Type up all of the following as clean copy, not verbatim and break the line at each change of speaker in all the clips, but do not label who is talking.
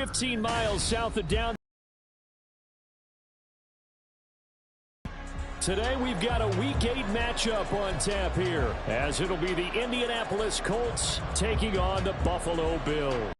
15 miles south of downtown. Today we've got a Week 8 matchup on tap here, as it'll be the Indianapolis Colts taking on the Buffalo Bills.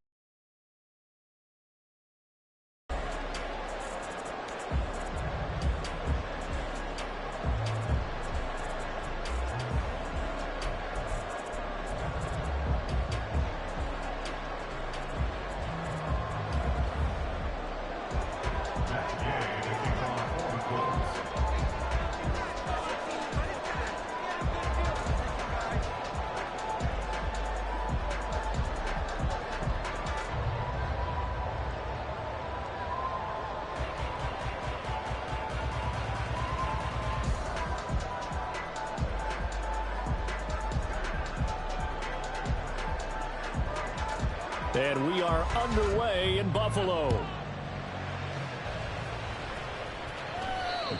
And we are underway in Buffalo.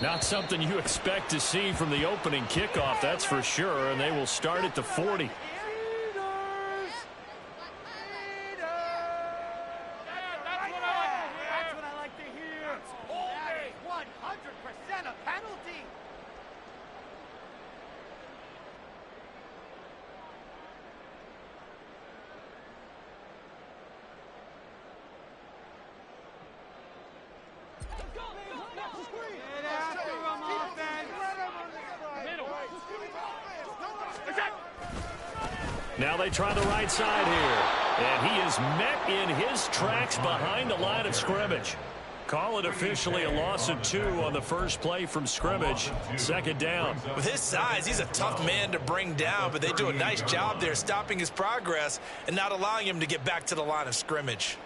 Not something you expect to see from the opening kickoff, that's for sure, and they will start at the 40. Now they try the right side here, and he is met in his tracks behind the line of scrimmage. Call it officially a loss of 2 on the first play from scrimmage. Second down.
With his size, he's a tough man to bring down, but they do a nice job there stopping his progress and not allowing him to get back to the line of scrimmage.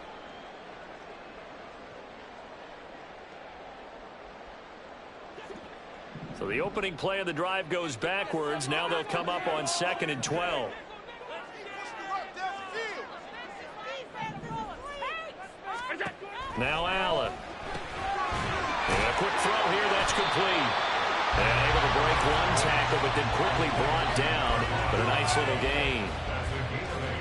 So the opening play of the drive goes backwards. Now they'll come up on 2nd and 12. Now Allen. And a quick throw here, that's complete. And able to break one tackle, but then quickly brought down. But a nice little gain.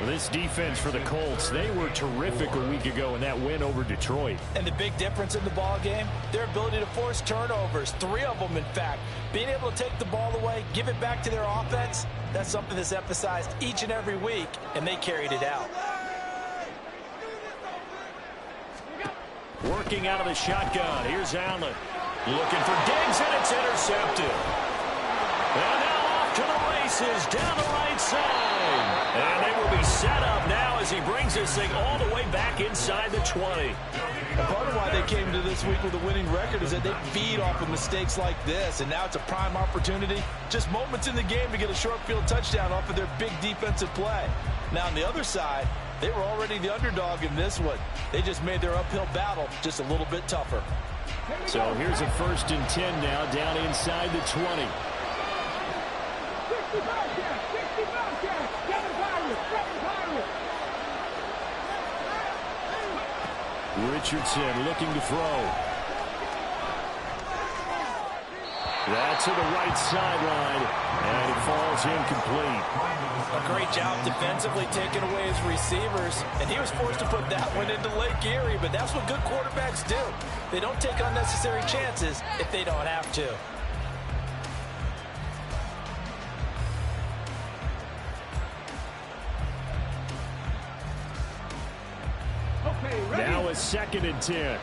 Well, this defense for the Colts, they were terrific a week ago in that win over Detroit.
And the big difference in the ball game, their ability to force turnovers, 3 of them in fact. Being able to take the ball away, give it back to their offense, that's something that's emphasized each and every week, and they carried it out.
Working out of the shotgun. Here's Allen. Looking for Diggs, and it's intercepted. And now off to the races down the right side. And they will be set up now as he brings this thing all the way back inside the 20.
And part of why they came to this week with a winning record is that they feed off of mistakes like this. And now it's a prime opportunity, just moments in the game to get a short field touchdown off of their big defensive play. Now on the other side, they were already the underdog in this one. They just made their uphill battle just a little bit tougher.
So here's a 1st and 10 now down inside the 20. Richardson looking to throw. That's to the right sideline, and it falls incomplete.
A great job defensively taking away his receivers, and he was forced to put that one into Lake Erie, but that's what good quarterbacks do. They don't take unnecessary chances if they don't have to.
Now a 2nd and 10.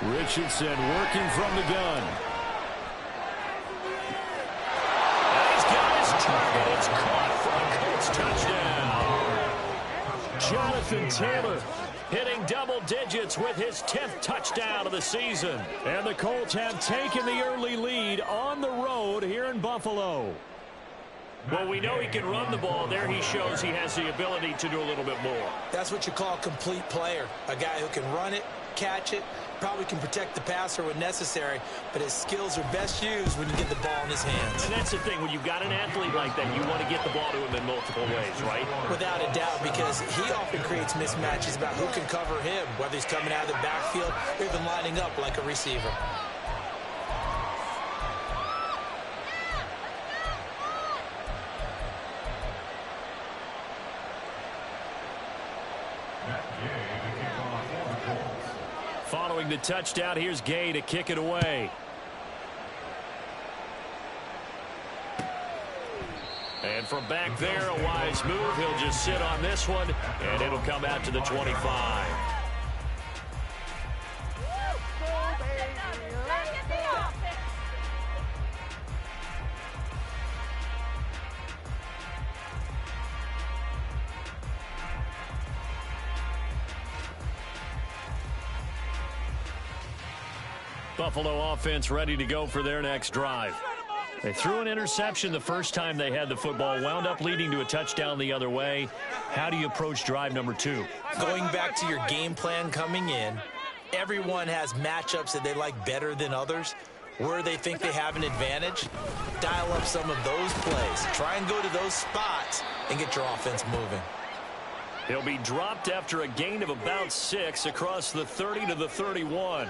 Richardson working from the gun. And he's got his target. It's caught for a Colts touchdown. Jonathan Taylor hitting double digits with his 10th touchdown of the season. And the Colts have taken the early lead on the road here in Buffalo. Well, we know he can run the ball. There he shows he has the ability to do a little bit more.
That's what you call a complete player. A guy who can run it, catch it, probably can protect the passer when necessary, but his skills are best used when you get the ball in his hands.
And that's the thing, when you've got an athlete like that, you want to get the ball to him in multiple ways, right?
Without a doubt, because he often creates mismatches about who can cover him, whether he's coming out of the backfield or even lining up like a receiver.
Following the touchdown, here's Gay to kick it away. And from back there, a wise move. He'll just sit on this one, and it'll come out to the 25. Buffalo offense ready to go for their next drive. They threw an interception the first time they had the football, wound up leading to a touchdown the other way. How do you approach drive number 2?
Going back to your game plan coming in, everyone has matchups that they like better than others. Where they think they have an advantage, dial up some of those plays. Try and go to those spots and get your offense moving.
He'll be dropped after a gain of about 6 across the 30 to the 31.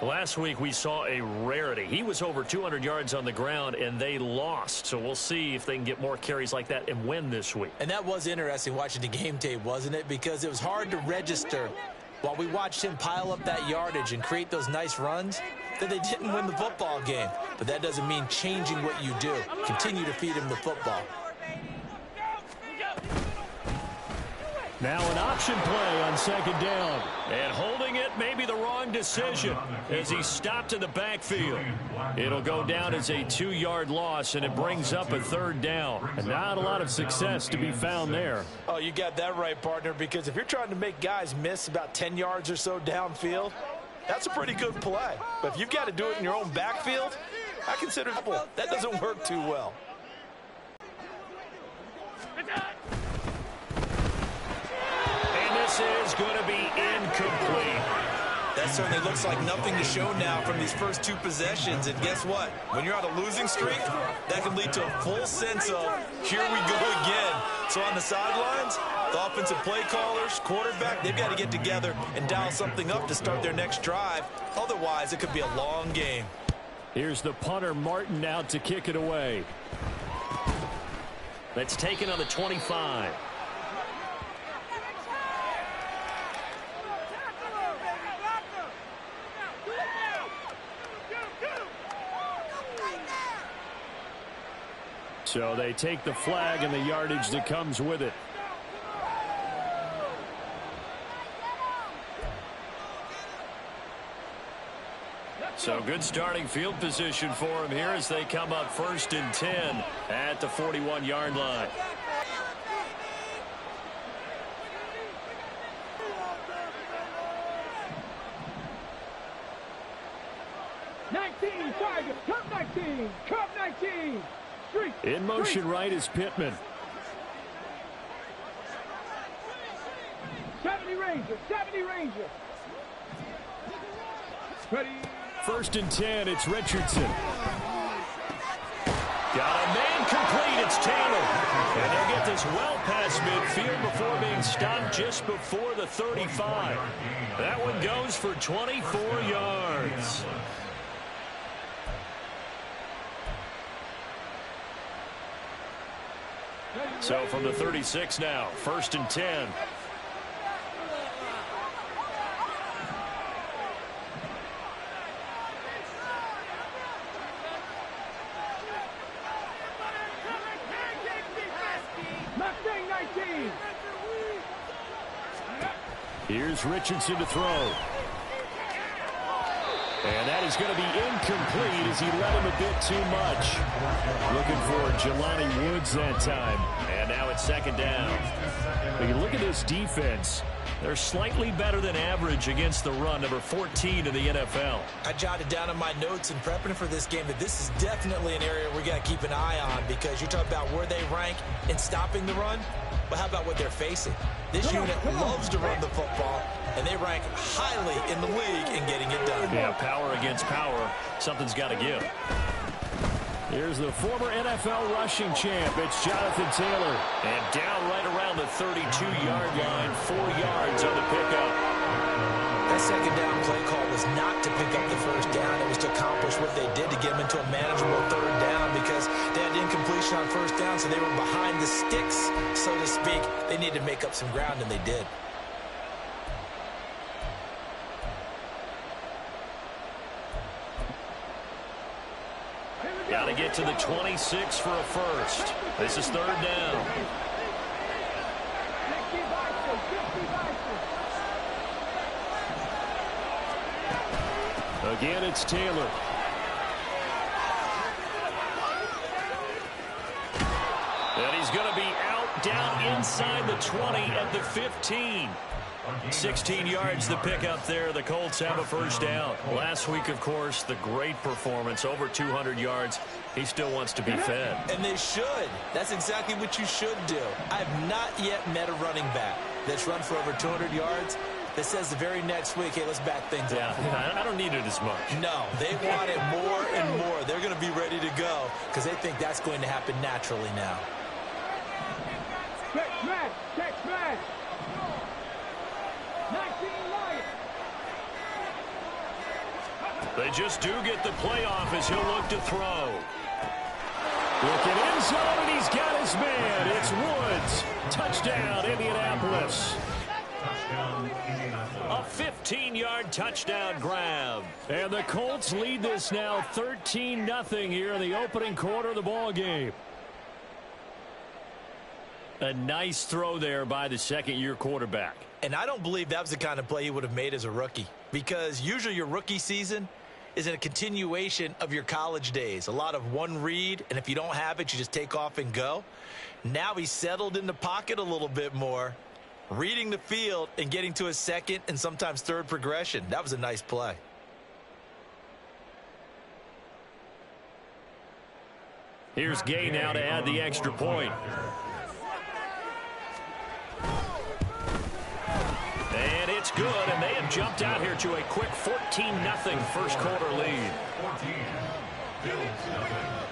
Last week we saw a rarity. He was over 200 yards on the ground, and they lost. So we'll see if they can get more carries like that and win this week.
And that was interesting watching the game tape, wasn't it? Because it was hard to register while we watched him pile up that yardage and create those nice runs that they didn't win the football game. But that doesn't mean changing what you do. Continue to feed him the football.
Now an option play on second down. And holding it may be the wrong decision as he stopped in the backfield. It'll go down as a 2-yard loss, and it brings up a 3rd down. And not a lot of success to be found there.
Oh, you got that right, partner, because if you're trying to make guys miss about 10 yards or so downfield, that's a pretty good play. But if you've got to do it in your own backfield, I consider that doesn't work too well.
This is going to be incomplete.
That certainly looks like nothing to show now from these first 2 possessions. And guess what? When you're on a losing streak, that can lead to a full sense of, here we go again. So on the sidelines, the offensive play callers, quarterback, they've got to get together and dial something up to start their next drive. Otherwise, it could be a long game.
Here's the punter, Martin, out to kick it away. That's taken on the 25. So they take the flag and the yardage that comes with it. So good starting field position for him here as they come up 1st and 10 at the 41-yard line.
Cup 19.
In motion right is Pittman.
70 Ranger. Ready.
1st and 10, it's Richardson. Got a man complete, it's Taylor. And they'll get this well past midfield before being stopped just before the 35. That one goes for 24 yards. So from the 36 now, 1st and 10. Here's Richardson to throw. And that is going to be incomplete as he let him a bit too much. Looking for Jelani Woods that time. And now it's 2nd down. When you look at this defense, They're slightly better than average against the run, number 14 in the NFL.
I jotted down in my notes in prepping for this game that this is definitely an area we got to keep an eye on, because you talk about where they rank in stopping the run, but how about what they're facing? This unit loves to run the football, and they rank highly in the league in getting it done.
Yeah, power against power. Something's got to give. Here's the former NFL rushing champ. It's Jonathan Taylor. And down right around the 32-yard line, 4 yards on the pickup.
That second down play call was not to pick up the first down. It was to accomplish what they did to get them into a manageable third down, because they had incompletion on first down, so they were behind the sticks, so to speak. They needed to make up some ground, and they did.
Got to get to the 26 for a first. This is third down. Again, it's Taylor. And he's going to be out down inside the 20 at the 15. 16 yards the pickup there. The Colts have a first down. Last week, of course, the great performance, over 200 yards. He still wants to be fed.
And they should. That's exactly what you should do. I have not yet met a running back that's run for over 200 yards that says the very next week, hey, let's back things up.
Yeah, I don't need it as much.
No, they want it more and more. They're going to be ready to go because they think that's going to happen naturally now.
Check smash, check smash. 19 Lions.
They just do get the playoff as he'll look to throw. Looking end zone, and he's got his man. It's Woods. Touchdown, Indianapolis. A 15-yard touchdown grab. And the Colts lead this now 13-0 here in the opening quarter of the ball game. A nice throw there by the second-year quarterback.
And I don't believe that was the kind of play he would have made as a rookie, because usually your rookie season is in a continuation of your college days. A lot of one read, and if you don't have it, you just take off and go. Now he's settled in the pocket a little bit more, reading the field and getting to a second and sometimes third progression. That was a nice play.
Here's Gay now to add the extra point. And it's good, and they have jumped out here to a quick 14-0 first quarter lead. 14, Bills nothing.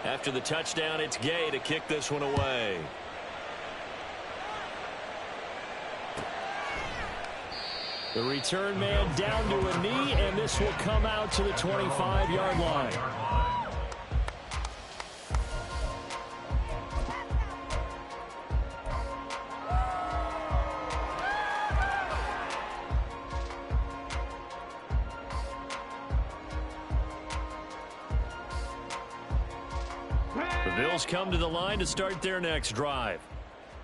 After the touchdown, it's Gay to kick this one away. The return man down to a knee, and this will come out to the 25-yard line. The Bills come to the line to start their next drive.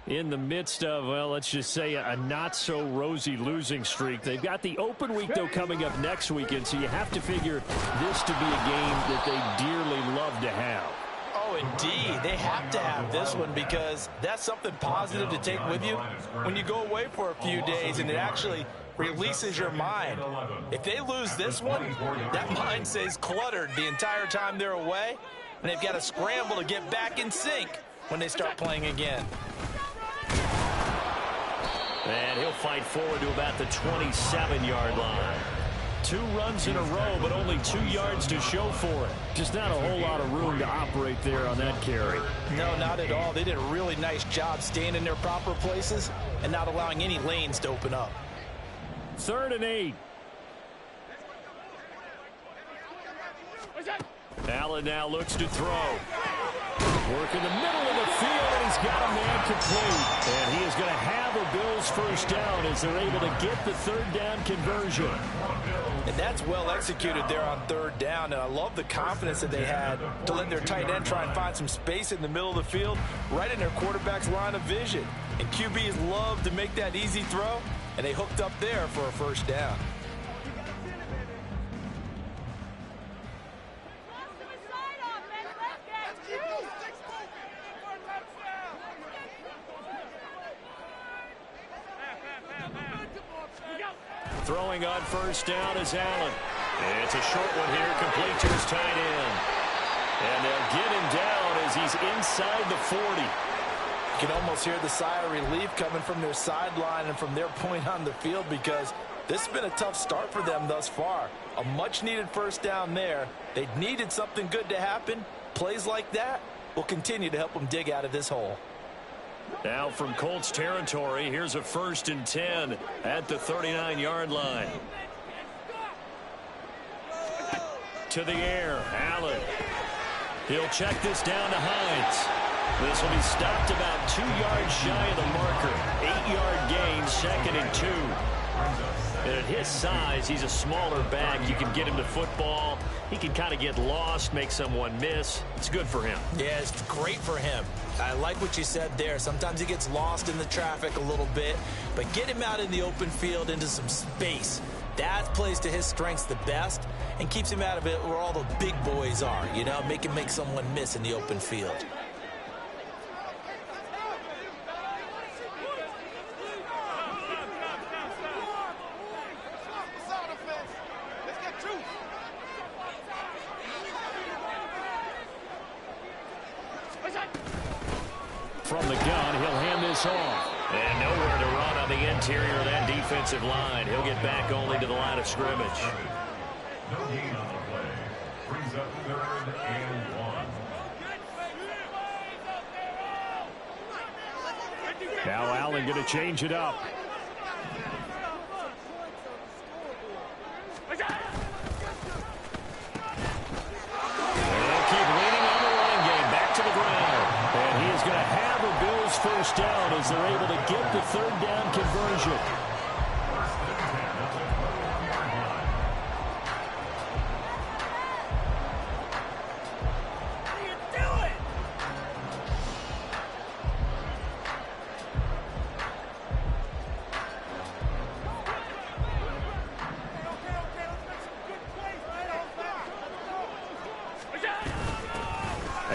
In the midst of, well, let's just say a not-so-rosy losing streak. They've got the open week, though, coming up next weekend, so you have to figure this to be a game that they dearly love to have.
Oh, indeed. They have to have this one, because that's something positive to take with you when you go away for a few days, and it actually releases your mind. If they lose this one, that mind stays cluttered the entire time they're away, and they've got to scramble to get back in sync when they start playing again.
And he'll fight forward to about the 27-yard line. 2 runs in a row, but only 2 yards to show for it. Just not a whole lot of room to operate there on that carry.
No, not at all. They did a really nice job staying in their proper places and not allowing any lanes to open up.
3rd and 8. Allen now looks to throw. Work in the middle of the field, and he's got a man complete. And he is going to have a Bills first down as they're able to get the 3rd down conversion.
And that's well executed there on third down. And I love the confidence that they had to let their tight end try and find some space in the middle of the field, right in their quarterback's line of vision. And QBs love to make that easy throw, and they hooked up there for a first down.
Throwing on first down is Allen. It's a short one here, complete to his tight end. And they'll get him down as he's inside the 40.
You can almost hear the sigh of relief coming from their sideline and from their point on the field, because this has been a tough start for them thus far. A much-needed first down there. They needed something good to happen. Plays like that will continue to help them dig out of this hole.
Now from Colts territory, here's a 1st and 10 at the 39-yard line. To the air, Allen. He'll check this down to Hines. This will be stopped about 2 yards shy of the marker. 8-yard gain, 2nd and 2. And at his size, he's a smaller back. You can get him to football. He can kind of get lost, make someone miss. It's good for him.
Yeah, it's great for him. I like what you said there. Sometimes he gets lost in the traffic a little bit, but get him out in the open field into some space. That plays to his strengths the best and keeps him out of it where all the big boys are, you know, make him make someone miss in the open field.
From the gun, he'll hand this off. And nowhere to run on the interior of that defensive line. He'll get back only to the line of scrimmage.
No gain on the play. Brings up 3rd and 1.
Now Allen going to change it up. They'll keep leaning on the running game. Back to the ground. And he is going to have a Bills first down as they're able to get the 3rd down conversion.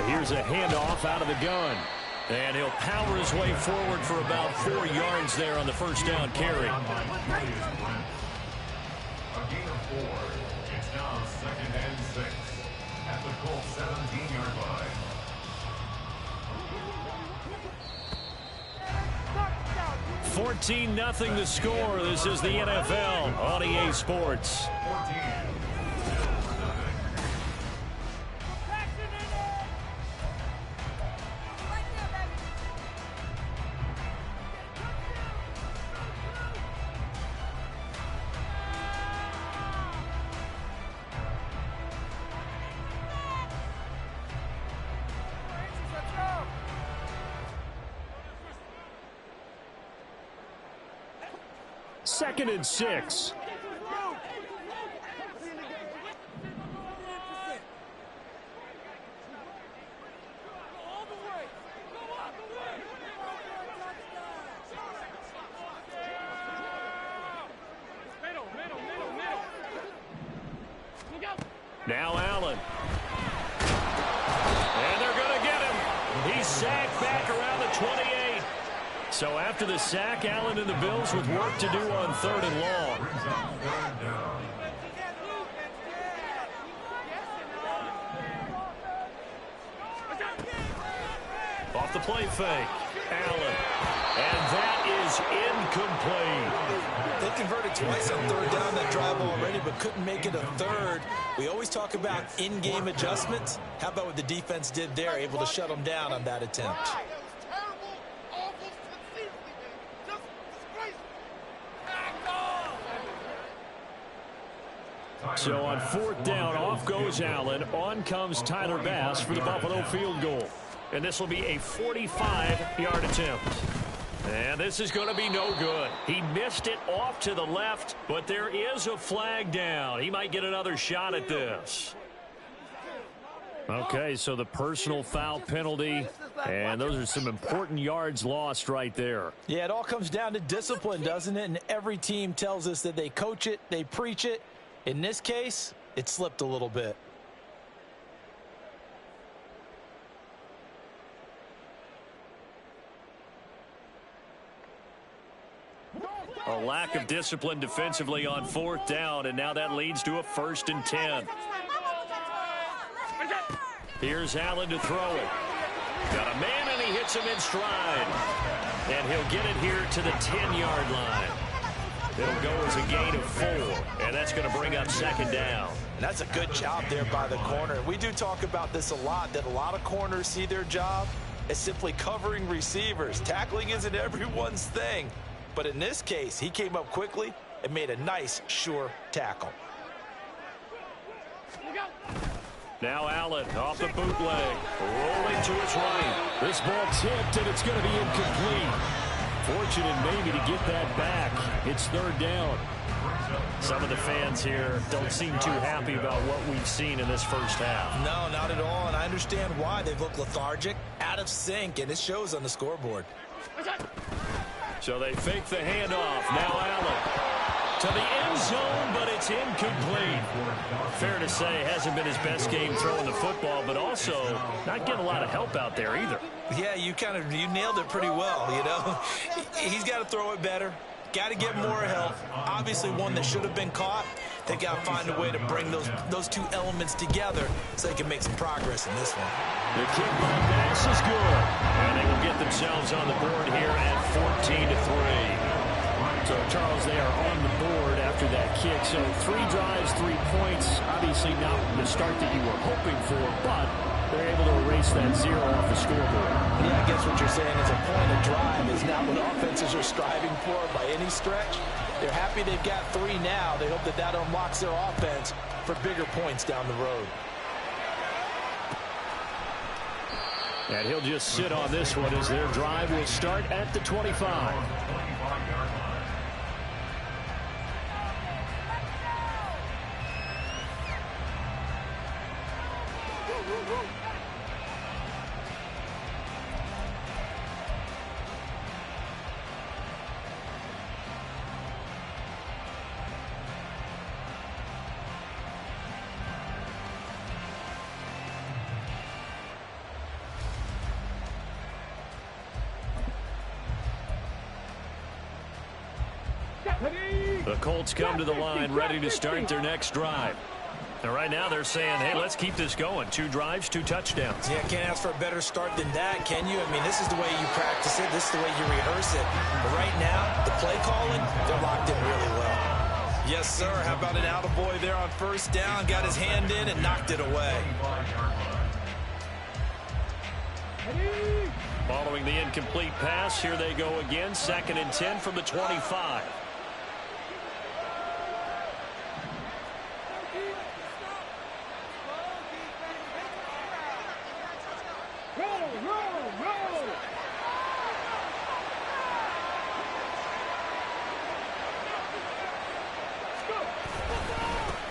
Here's a handoff out of the gun. And he'll power his way forward for about 4 yards there on the first down carry.
A gain of 4. It's now 2nd and 6 at the Colts 17-yard line.
$14-0 the score. This is the NFL on EA Sports.
14.
Second and 6. Now Allen. And they're going to get him. He's sacked back around the 28. So after the sack, Allen and the Bills with work to do on 3rd and long. Off the play fake. Allen. And that is incomplete.
They converted twice on 3rd down that drive already, but couldn't make it a 3rd. We always talk about in-game adjustments. How about what the defense did there, able to shut them down on that attempt?
So on 4th down, off goes Allen. On comes Tyler Bass for the Buffalo field goal. And this will be a 45-yard attempt. And this is going to be no good. He missed it off to the left, but there is a flag down. He might get another shot at this. Okay, so the personal foul penalty, and those are some important yards lost right there.
Yeah, it all comes down to discipline, doesn't it? And every team tells us that they coach it, they preach it. In this case, it slipped a little bit.
A lack of discipline defensively on 4th down, and now that leads to a 1st and 10. Here's Allen to throw it. Got a man, and he hits him in stride. And he'll get it here to the 10-yard line. It'll go as a gain of 4, and that's going to bring up 2nd down.
And that's a good job there by the corner. We do talk about this a lot, that a lot of corners see their job as simply covering receivers. Tackling isn't everyone's thing. But in this case, he came up quickly and made a nice, sure tackle.
Now Allen off the bootleg, rolling to his right. This ball tipped, and it's going to be incomplete. Fortunate maybe to get that back. It's 3rd down. Some of the fans here don't seem too happy about what we've seen in this first half.
No, not at all, and I understand why. They've looked lethargic, out of sync, and it shows on the scoreboard.
So they fake the handoff. Now Allen to the end zone, but it's incomplete. Fair to say, hasn't been his best game throwing the football, but also not getting a lot of help out there either.
Yeah, you nailed it pretty well, you know. He's got to throw it better. Got to get more help. Obviously one that should have been caught. They got to find a way to bring those two elements together so they can make some progress in this one.
The kick by pass is good. And they will get themselves on the board here at 14-3. So, Charles, they are on the board after that kick. So 3 drives, 3 points. Obviously not the start that you were hoping for, but they're able to erase that 0 off the scoreboard.
Yeah, I guess what you're saying is a point of drive is not what offenses are striving for by any stretch. They're happy they've got 3 now. They hope that that unlocks their offense for bigger points down the road.
And he'll just sit on this one as their drive will start at the 25. The Colts come to the line ready to start their next drive. And right now they're saying, hey, let's keep this going. 2 drives, 2 touchdowns.
Yeah, can't ask for a better start than that, can you? I mean, this is the way you practice it. This is the way you rehearse it. But right now, the play calling, they're locked in really well. Yes, sir. How about an attaboy there on 1st down? Got his hand in and knocked it away.
Following the incomplete pass, here they go again. 2nd and 10 from the 25.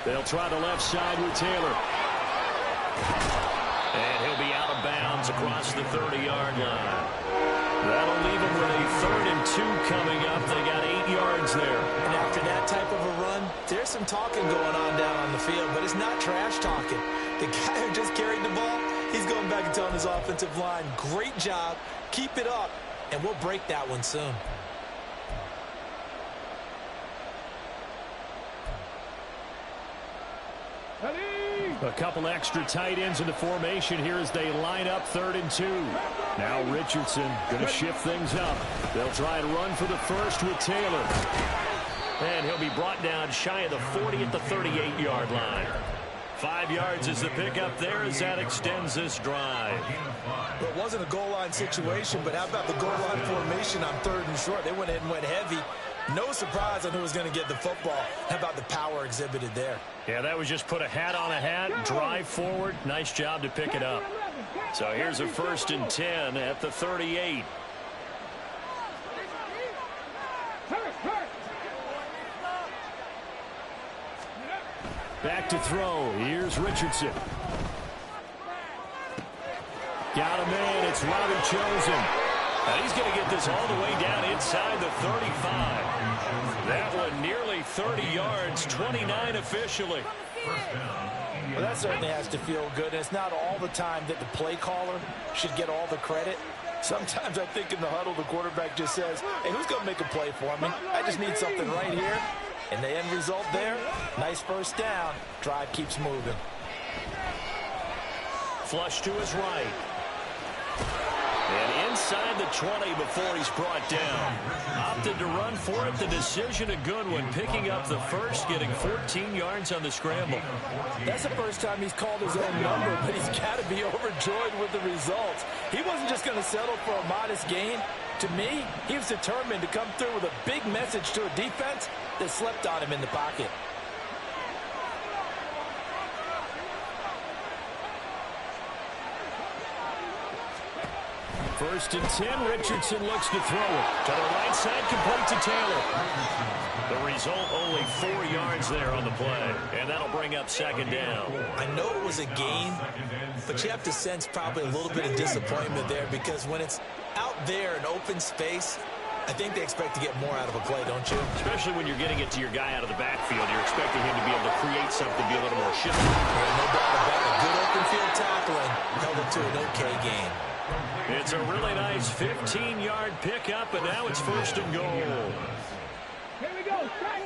They'll try the left side with Taylor. And he'll be out of bounds across the 30-yard line. That'll leave him with a 3rd and 2 coming up. They got 8 yards there.
And after that type of a run, there's some talking going on down on the field, but it's not trash talking. The guy who just carried the ball, he's going back and telling his offensive line, great job, keep it up, and we'll break that one soon.
A couple extra tight ends in the formation here as they line up 3rd and 2. Now Richardson going to shift things up. They'll try and run for the first with Taylor. And he'll be brought down shy of the 40 at the 38-yard line. 5 yards is the pickup there as that extends this drive.
Well, it wasn't a goal line situation, but how about the goal line formation on 3rd and short? They went ahead and went heavy. No surprise on who was going to get the football. How about the power exhibited there?
Yeah, that was just put a hat on a hat, drive forward. Nice job to pick it up. So here's a 1st and 10 at the 38. Back to throw. Here's Richardson. Got him in. It's Robbie Chosen. And he's going to get this all the way down inside the 35. That one nearly 30 yards, 29 officially.
Well, that certainly has to feel good. It's not all the time that the play caller should get all the credit. Sometimes I think in the huddle, the quarterback just says, hey, who's going to make a play for me? I just need something right here. And the end result there, nice first down. Drive keeps moving.
Flush to his right. And inside the 20 before he's brought down. Opted to run for it. The decision a good one. Picking up the first, getting 14 yards on the scramble.
That's the first time he's called his own number, but he's got to be overjoyed with the results. He wasn't just going to settle for a modest gain. To me, he was determined to come through with a big message to a defense that slept on him in the pocket.
First and 10, Richardson looks to throw it. To the right side, complete to Taylor. The result, only 4 yards there on the play. And that'll bring up second down.
I know it was a gain, but you have to sense probably a little bit of disappointment there because when it's out there in open space, I think they expect to get more out of a play, don't you?
Especially when you're getting it to your guy out of the backfield. You're expecting him to be able to create something, be a little more shifty.
No doubt about it. Good open field tackling held it to an okay gain.
It's a really nice 15-yard pickup, and now it's first and goal.
Here we go. Strike.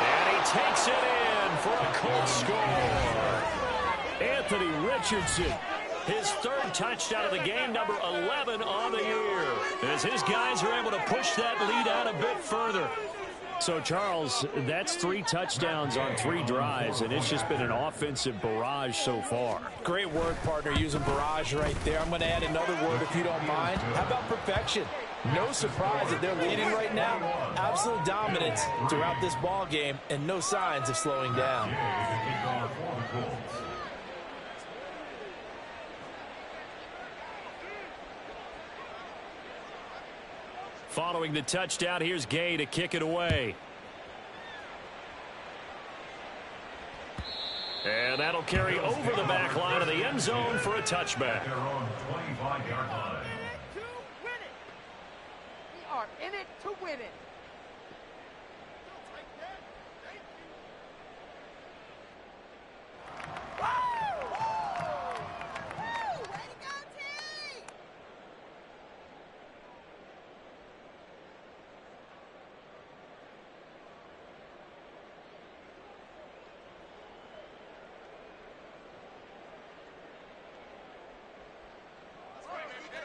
And he takes it in for a Colts score. Anthony Richardson, his third touchdown of the game, number 11 on the year, as his guys are able to push that lead out a bit further. So, Charles, that's 3 touchdowns on 3 drives, and it's just been an offensive barrage so far.
Great word, partner, using barrage right there. I'm going to add another word if you don't mind. How about perfection? No surprise that they're leading right now. Absolute dominance throughout this ball game, and no signs of slowing down.
Following the touchdown, here's Gay to kick it away. And that'll carry over the back line of the end zone for a touchback.
They're on 25-yard line.
To win it. We are in it to win it.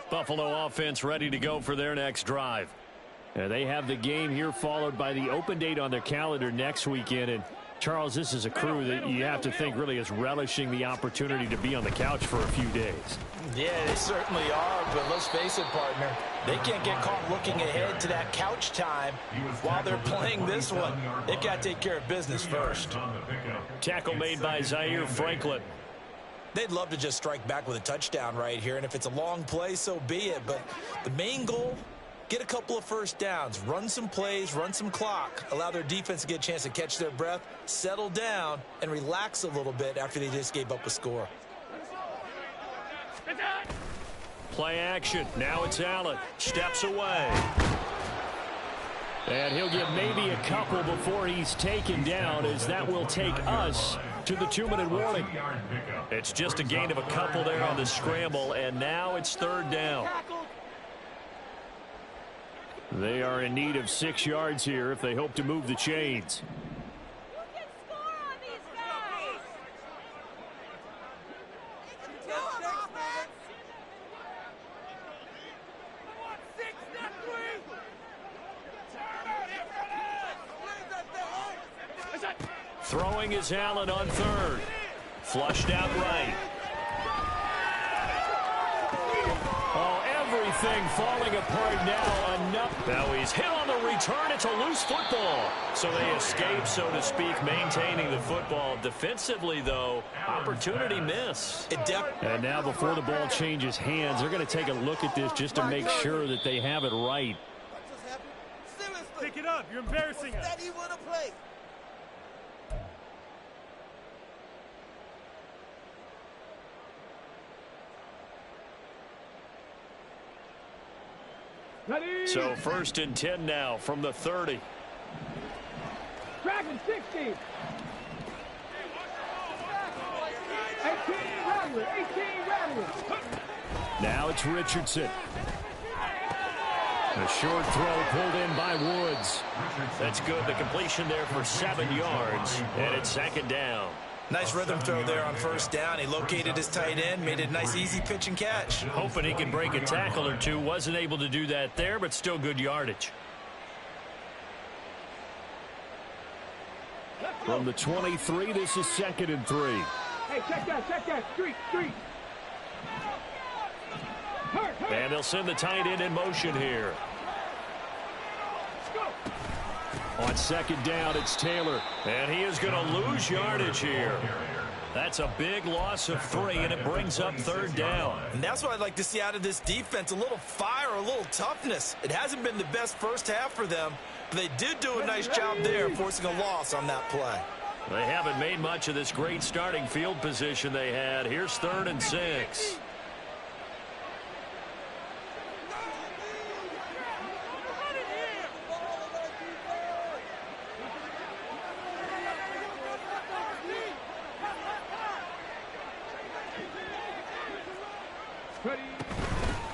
Buffalo offense ready to go for their next drive. They have the game here followed by the open date on their calendar next weekend. And Charles, this is a crew that you have to think really is relishing the opportunity to be on the couch for a few days.
Yeah, they certainly are, but let's face it, partner. They can't get caught looking ahead to that couch time while they're playing this one. They've got to take care of business first.
Tackle made by Zaire Franklin.
They'd love to just strike back with a touchdown right here, and if it's a long play, so be it. But the main goal, get a couple of first downs, run some plays, run some clock, allow their defense to get a chance to catch their breath, settle down, and relax a little bit after they just gave up a score.
Play action. Now it's Allen. Steps away. And he'll get maybe a couple before he's taken down, as that will take us to the 2-minute warning. It's just a gain of a couple there on the scramble, and now it's third down. They are in need of 6 yards here if they hope to move the chains.
You can score on these guys. They can do it, offense. 6-3.
Throwing is Allen on third. Flushed out right. Oh, Everything falling apart now. Enough. Now he's hit on the return. It's a loose football. So they escape, so to speak, maintaining the football. Defensively, though, opportunity miss.
And now before the ball changes hands, they're going to take a look at this just to make sure that they have it right.
Pick it up. You're embarrassing us.
That he want to play.
So 1st and 10 now from the 30.
Dragon 60. 18 Rattler. 18 Rattler.
Now it's Richardson. A short throw pulled in by Woods. That's good. The completion there for 7 yards. And it's 2nd down.
Nice rhythm throw there on 1st down. He located his tight end, made it a nice easy pitch and catch.
Hoping he can break a tackle or two. Wasn't able to do that there, but still good yardage.
From the 23, this is 2nd and 3.
Hey, check that. Street. Hurt.
And they'll send the tight end in motion here. On 2nd down, it's Taylor. And he is going to lose yardage here. That's a big loss of 3, and it brings up 3rd down.
And that's what I'd like to see out of this defense, a little fire, a little toughness. It hasn't been the best first half for them, but they did do a nice job there forcing a loss on that play.
They haven't made much of this great starting field position they had. Here's 3rd and 6.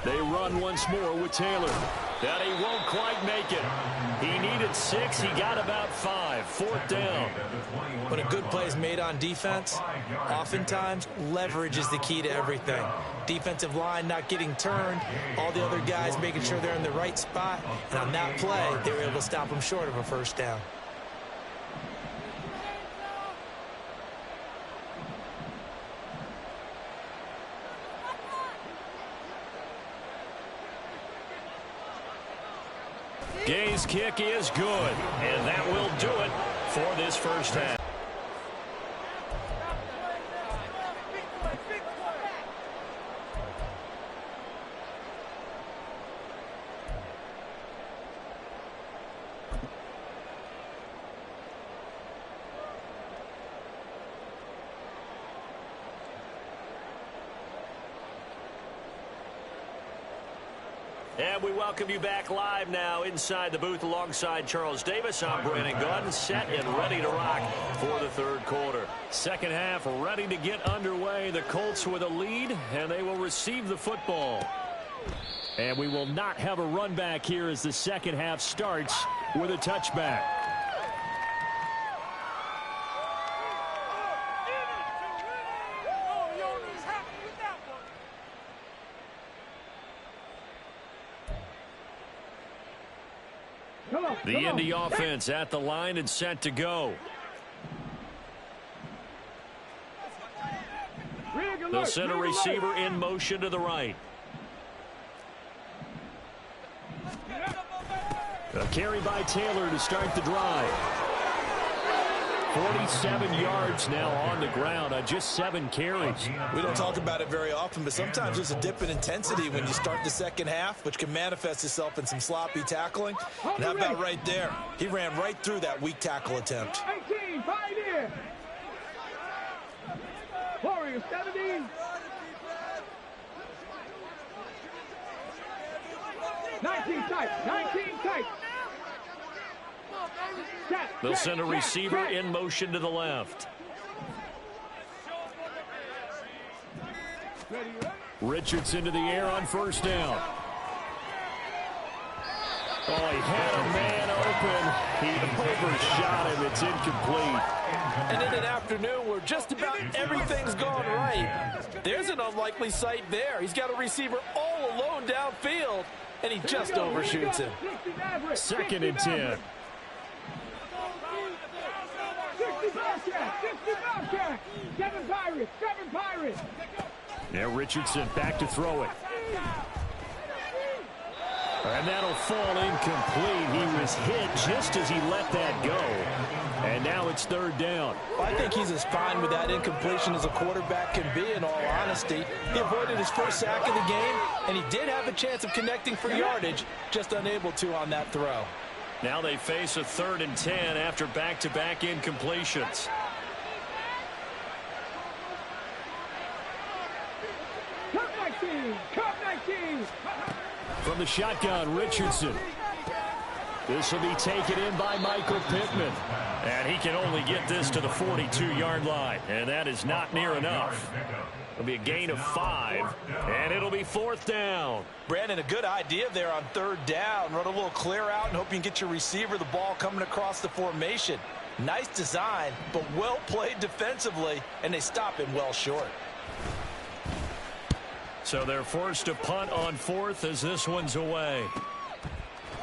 They run once more with Taylor. That he won't quite make it. He needed 6. He got about 5. 4th down.
When a good play is made on defense, oftentimes leverage is the key to everything. Defensive line not getting turned, all the other guys making sure they're in the right spot, and on that play, they were able to stop them short of a 1st down.
Gay's kick is good, and that will do it for this 1st half. And we welcome you back live now inside the booth alongside Charles Davis. I'm Brandon Gunn, set and ready to rock for the 3rd quarter. 2nd half ready to get underway. The Colts with a lead, and they will receive the football. And we will not have a run back here as the 2nd half starts with a touchback. The Indy offense at the line and set to go. They'll send a receiver in motion to the right. A carry by Taylor to start the drive. 47 yards now on the ground on just 7 carries.
We don't talk about it very often, but sometimes there's a dip in intensity when you start the 2nd half, which can manifest itself in some sloppy tackling. And how about right there? He ran right through that weak tackle attempt.
18, Pioneer. Warriors, 17. 19 tight, 19 tight.
They'll send a receiver in motion to the left. Richardson to the air on 1st down. Oh, he had a man open. He overshot him. It's incomplete.
And in an afternoon where just about everything's gone right, there's an unlikely sight there. He's got a receiver all alone downfield, and he just overshoots him.
2nd and 10.
7 Pirates.
Now Richardson back to throw it.
And that'll fall incomplete. He was hit just as he let that go. And now it's third down.
I think he's as fine with that incompletion as a quarterback can be, in all honesty. He avoided his first sack of the game, and he did have a chance of connecting for yardage, just unable to on that throw.
Now they face a 3rd and 10 after back-to-back incompletions.
Cup 19! Cup 19!
From the shotgun, Richardson. This will be taken in by Michael Pittman. And he can only get this to the 42-yard line. And that is not near enough. It'll be a gain of 5. And it'll be 4th down.
Brandon, a good idea there on 3rd down. Run a little clear out and hope you can get your receiver the ball coming across the formation. Nice design, but well played defensively. And they stop him well short.
So they're forced to punt on 4th as this one's away.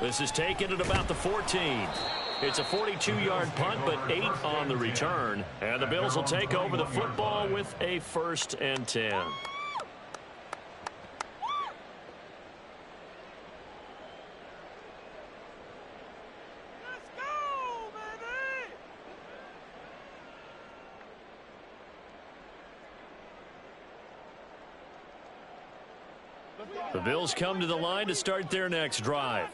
This is taken at about the 14. It's a 42-yard punt, but 8 on the return. And the Bills will take over the football with a 1st and 10. The Bills come to the line to start their next drive.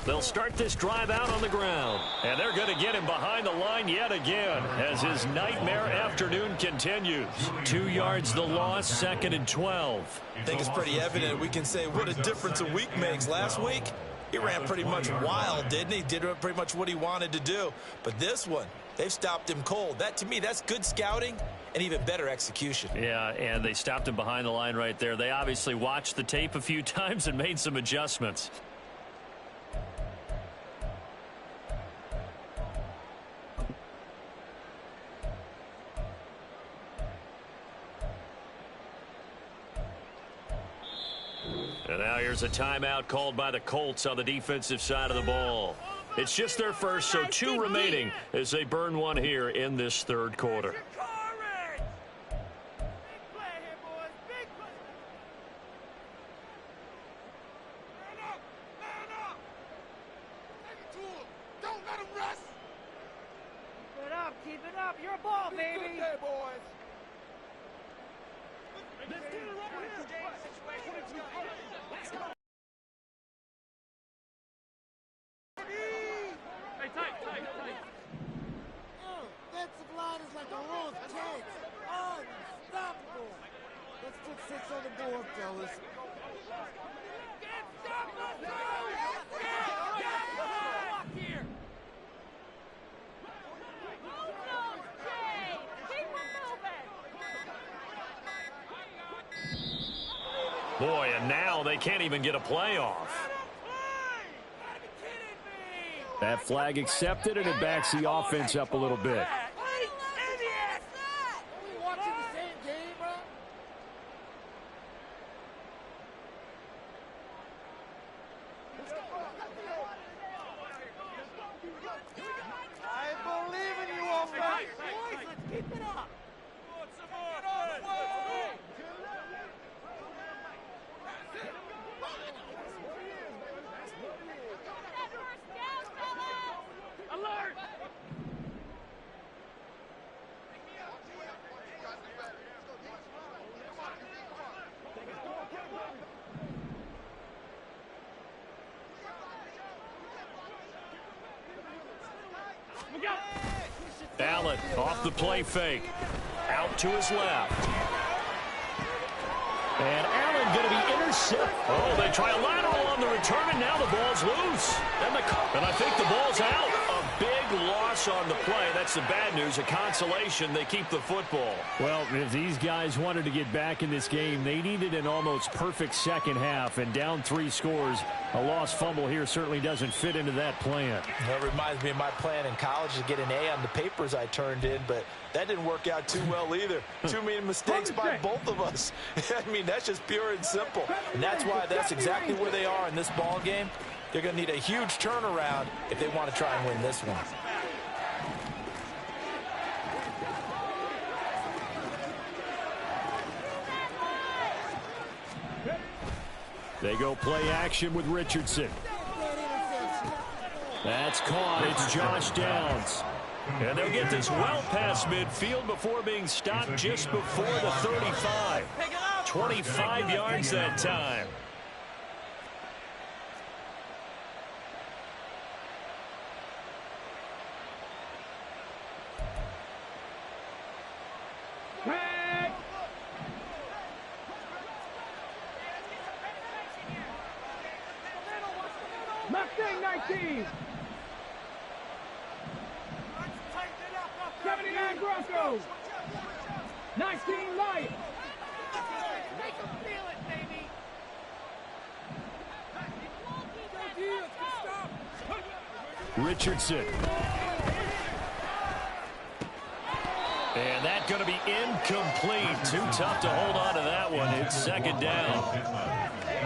They'll start this drive out on the ground. And they're going to get him behind the line yet again as his nightmare afternoon continues. 2 yards the loss, 2nd and 12.
I think it's pretty evident. We can say what a difference a week makes. Last week, he ran pretty much wild, didn't he? Did pretty much what he wanted to do. But this one, they've stopped him cold. That, to me, that's good scouting and even better execution.
Yeah, and they stopped him behind the line right there. They obviously watched the tape a few times and made some adjustments. And now here's a timeout called by the Colts on the defensive side of the ball. It's just their first, so 2 remaining as they burn one here in this 3rd quarter.
Keep it up. You're a ball, baby.
Defensive line is like a row of tanks. Unstoppable. Let's put 6 on the board, fellas.
Boy, and now they can't even get a play off. That flag accepted, and it backs the offense up a little bit. Allen off the play fake. Out to his left. And Allen going to be intercepted. Oh, they try a lateral on the return, and now the ball's loose. And I think the ball's out. A big loss on the play. That's the bad news. A consolation. They keep the football. Well, if these guys wanted to get back in this game, they needed an almost perfect second half. And down 3 scores, a lost fumble here certainly doesn't fit into that plan.
That reminds me of my plan in college to get an A on the papers I turned in, but that didn't work out too well either. Too many mistakes by both of us. I mean, that's just pure and simple. And that's why that's exactly where they are in this ball game. They're going to need a huge turnaround if they want to try and win this one.
They go play action with Richardson. That's caught. It's Josh Downs. And they'll get this well past midfield before being stopped just before the 35. 25 yards that time.
Mustang 19. 79 Broncos. 19 Lions.
Make them feel it, baby.
Richardson. And that's going to be incomplete. Too tough to hold on to that one. It's second down.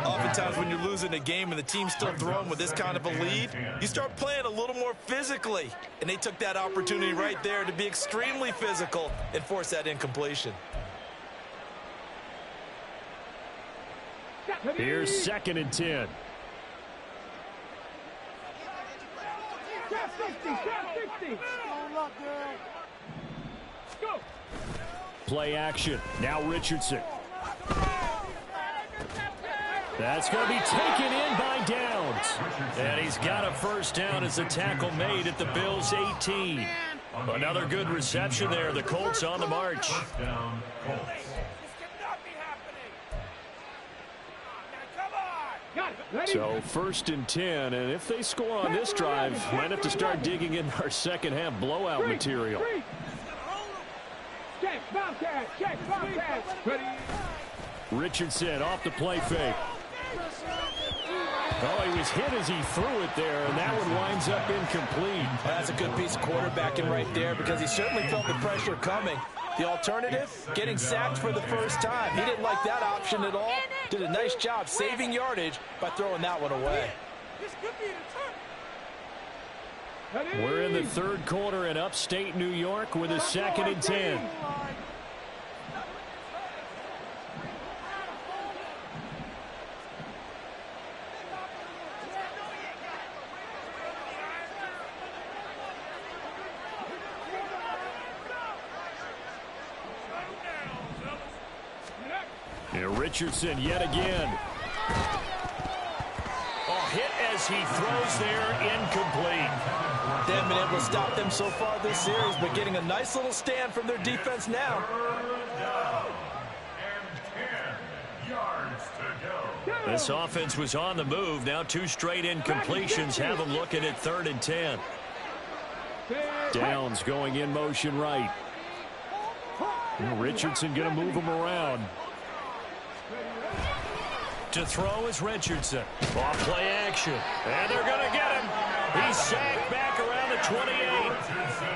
Oftentimes when you're losing a game and the team's still throwing with this kind of a lead, you start playing a little more physically. And they took that opportunity right there to be extremely physical and force that incompletion.
Here's 2nd and 10.
Shot 60, shot 60. Go.
Play action. Now Richardson. That's going to be taken in by Downs. And he's got a first down as the tackle made at the Bills' 18. Another good reception there. The Colts on the march. So 1st and 10, and if they score on this drive, might have to start digging in our second half blowout material.
Check, Bobcat, check, Bobcat. Ready.
Richardson off the play fake. Oh, he was hit as he threw it there, and that one winds up incomplete.
That's a good piece of quarterbacking right there because he certainly felt the pressure coming. The alternative, getting sacked for the first time. He didn't like that option at all. Did a nice job saving yardage by throwing that one away.
We're in the third quarter in upstate New York with a 2nd and 10. Richardson yet again. Oh, hit as he throws there, incomplete.
They haven't been able to stop them so far this series, but getting a nice little stand from their defense now.
And 10 yards to go.
This offense was on the move. Now 2 straight incompletions have them looking at 3rd and 10. Downs going in motion right. Richardson going to move him around. To throw is Richardson. Off play action. And they're going to get him. He's sacked back around the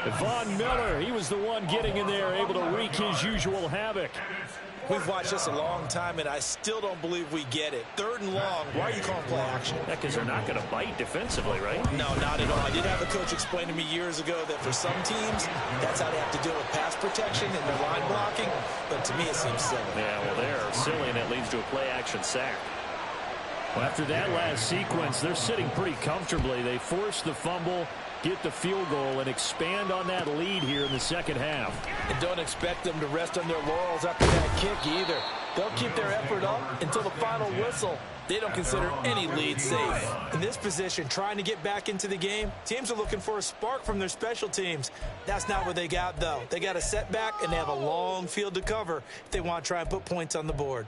28. Von Miller, he was the one getting in there, able to wreak his usual havoc.
We've watched this a long time, and I still don't believe we get it. 3rd and long. Why are you calling play action?
Yeah, because they're not going to bite defensively, right?
No, not at all. I did have a coach explain to me years ago that for some teams, that's how they have to deal with pass protection and their line blocking. But to me, it seems silly.
Yeah, well, they're silly, and it leads to a play action sack. Well, after that last sequence, they're sitting pretty comfortably. They force the fumble, get the field goal, and expand on that lead here in the second half.
And don't expect them to rest on their laurels after that kick either. They'll keep their effort up until the final whistle. They don't consider any lead safe. In this position, trying to get back into the game, teams are looking for a spark from their special teams. That's not what they got, though. They got a setback, and they have a long field to cover if they want to try and put points on the board.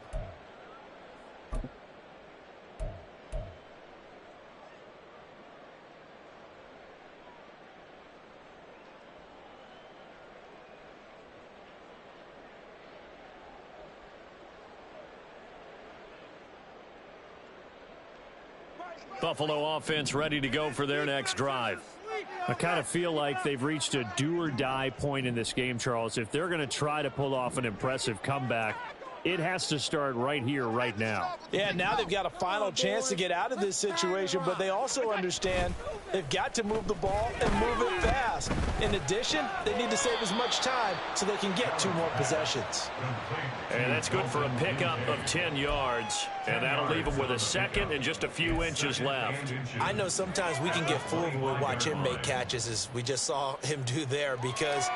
Buffalo offense ready to go for their next drive. I kind of feel like they've reached a do-or-die point in this game, Charles. If they're going to try to pull off an impressive comeback, it has to start right here, right now.
Yeah, now they've got a final chance to get out of this situation, but they also understand They've got to move the ball and move it fast. In addition, they need to save as much time so they can get 2 more possessions.
And that's good for a pickup of 10 yards. And that'll leave them with a second and just a few inches left.
I know sometimes we can get fooled when we watch him make catches, as we just saw him do there, because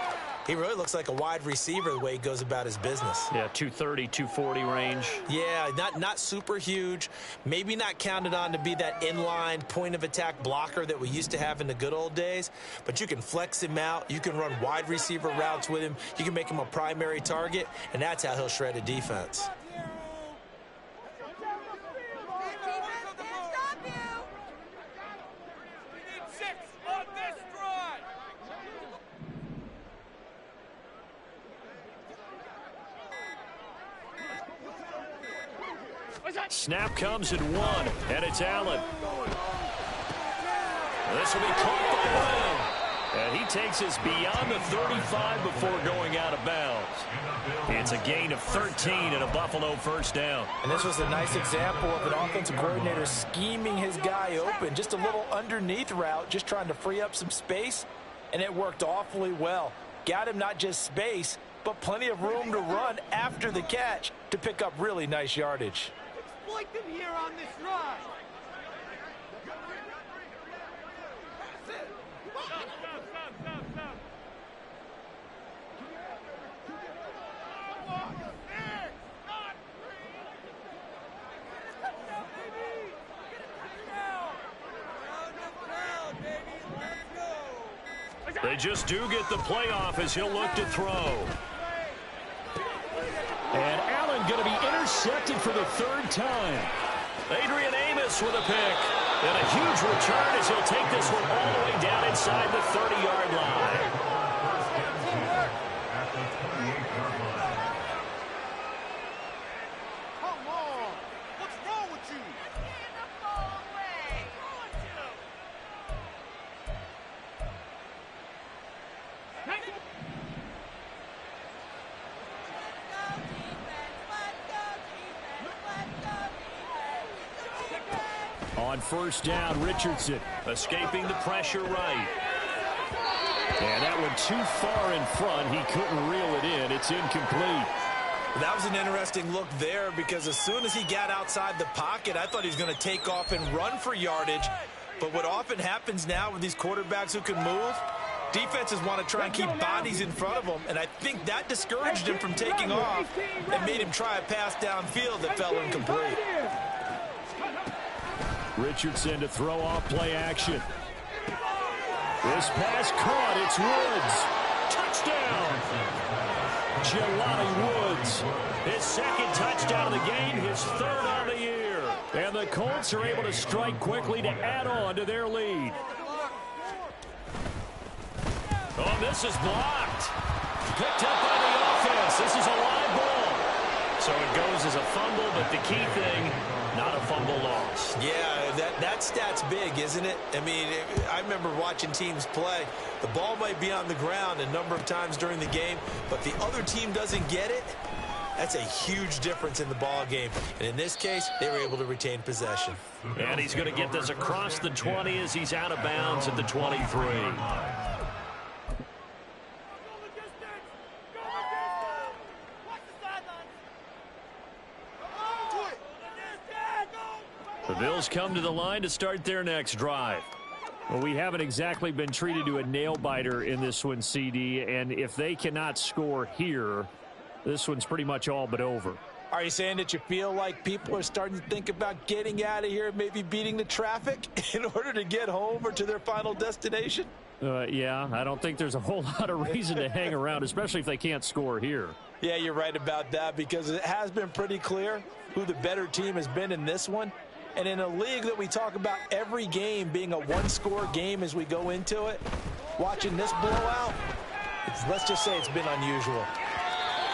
he really looks like a wide receiver the way he goes about his business.
Yeah, 230, 240 range.
Yeah, not super huge. Maybe not counted on to be that inline point-of-attack blocker that we used to have in the good old days. But you can flex him out. You can run wide receiver routes with him. You can make him a primary target, and that's how he'll shred a defense.
Snap comes at 1, and it's Allen. This will be caught by Allen. And he takes us beyond the 35 before going out of bounds. It's a gain of 13 and a Buffalo first down.
And this was a nice example of an offensive coordinator scheming his guy open. Just a little underneath route, just trying to free up some space, and it worked awfully well. Got him not just space, but plenty of room to run after the catch to pick up really nice yardage.
Exploit them here on this drive.
They just do get the playoff as he'll look to throw. And Allen going to be intercepted for the 3rd time. Adrian Amos with a pick. And a huge return as he'll take this one all the way down inside the 30-yard line.
Come on. What's wrong with you?
On first down, Richardson escaping the pressure right. And that one too far in front. He couldn't reel it in. It's incomplete.
That was an interesting look there, because as soon as he got outside the pocket, I thought he was going to take off and run for yardage. But what often happens now with these quarterbacks who can move, defenses want to try and keep bodies in front of them, and I think that discouraged him from taking off and made him try a pass downfield that fell incomplete.
Richardson to throw off play action. This pass caught. It's Woods. Touchdown. Jelani Woods. His 2nd touchdown of the game, his 3rd on the year. And the Colts are able to strike quickly to add on to their lead. Oh, this is blocked. Picked up by the offense. This is a live ball. So it goes as a fumble, but the key thing, not a fumble loss.
Yeah, that stat's big, isn't it? I mean, I remember watching teams play. The ball might be on the ground a number of times during the game, but the other team doesn't get it. That's a huge difference in the ball game. And in this case, they were able to retain possession.
And he's going to get this across the 20 as he's out of bounds at the 23. The Bills come to the line to start their next drive. Well, we haven't exactly been treated to a nail-biter in this one, CD, and if they cannot score here, this one's pretty much all but over.
Are you saying that you feel like people are starting to think about getting out of here, maybe beating the traffic in order to get home or to their final destination?
Yeah, I don't think there's a whole lot of reason to hang around, especially if they can't score here.
Yeah, you're right about that, because it has been pretty clear who the better team has been in this one. And in a league that we talk about every game being a one-score game as we go into it, watching this blowout, let's just say it's been unusual.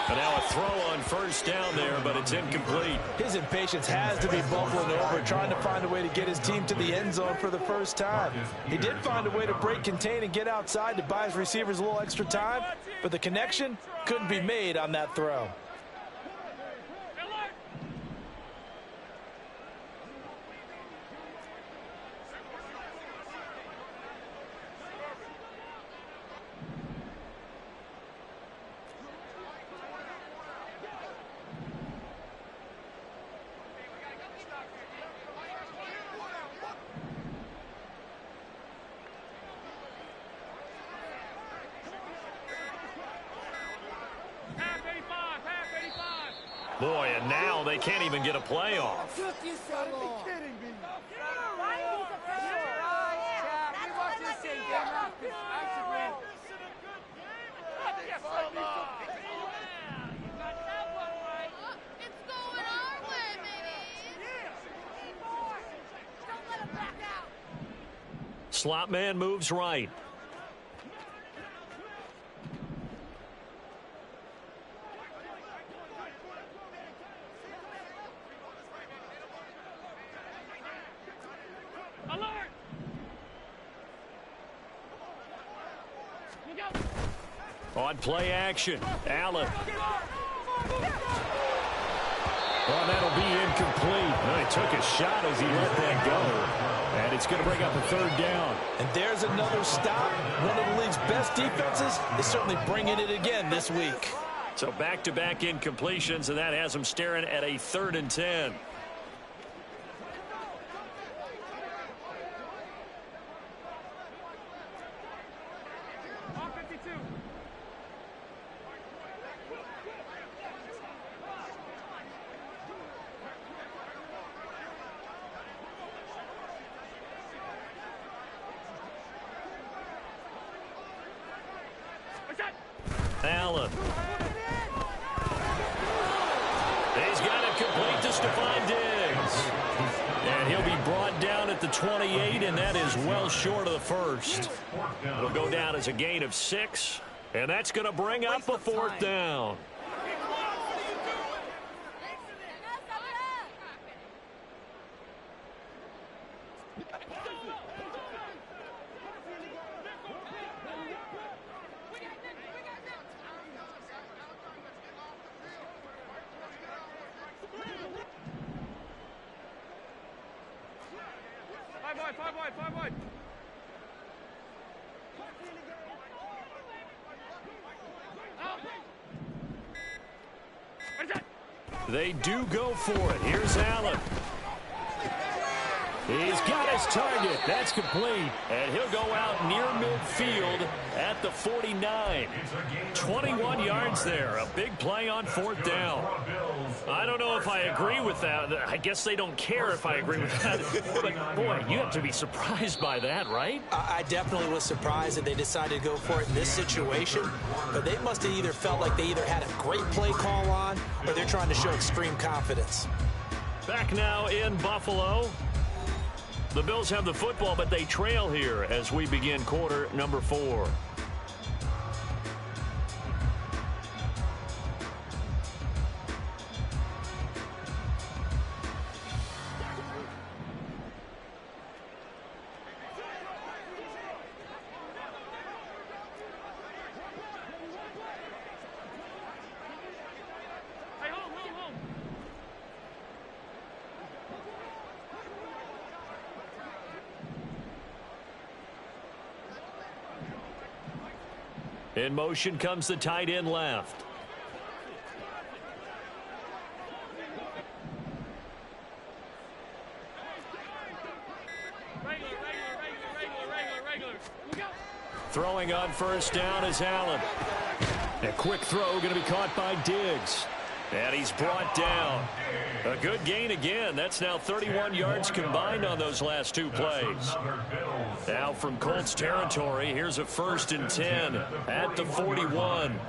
And now a throw on first down there, but it's incomplete.
His impatience has to be bubbling over, trying to find a way to get his team to the end zone for the first time. He did find a way to break contain and get outside to buy his receivers a little extra time, but the connection couldn't be made on that throw.
Boy, and now they can't even get a play off.
Took you so long.
Slot man moves right. On play action, Allen. Well, that'll be incomplete. Well, he took a shot as he let that go. And it's going to bring up a third down.
And there's another stop. One of the league's best defenses is certainly bringing it again this week.
So back-to-back incompletions, and that has them staring at a 3rd and 10. Allen. He's got it complete to Stephon Diggs. And he'll be brought down at the 28, and that is well short of the first. It'll go down as a gain of 6, and that's going to bring up a 4th down.
Five wide.
They do go for it. Here's Allen. He's got his target. That's complete. And he'll go out near midfield at the 49. 21 yards there. A big play on 4th down. I don't know if I agree with that. I guess they don't care if I agree with that. But, boy, you have to be surprised by that, right?
I definitely was surprised that they decided to go for it in this situation. But they must have either felt like they either had a great play call on or they're trying to show extreme confidence.
Back now in Buffalo. The Bills have the football, but they trail here as we begin quarter number 4. In motion comes the tight end left. Throwing on 1st down is Allen. A quick throw going to be caught by Diggs. And he's brought down. A good gain again. That's now 31 yards combined on those last 2 plays. Now from Colts territory, here's a 1st and 10 at the 41.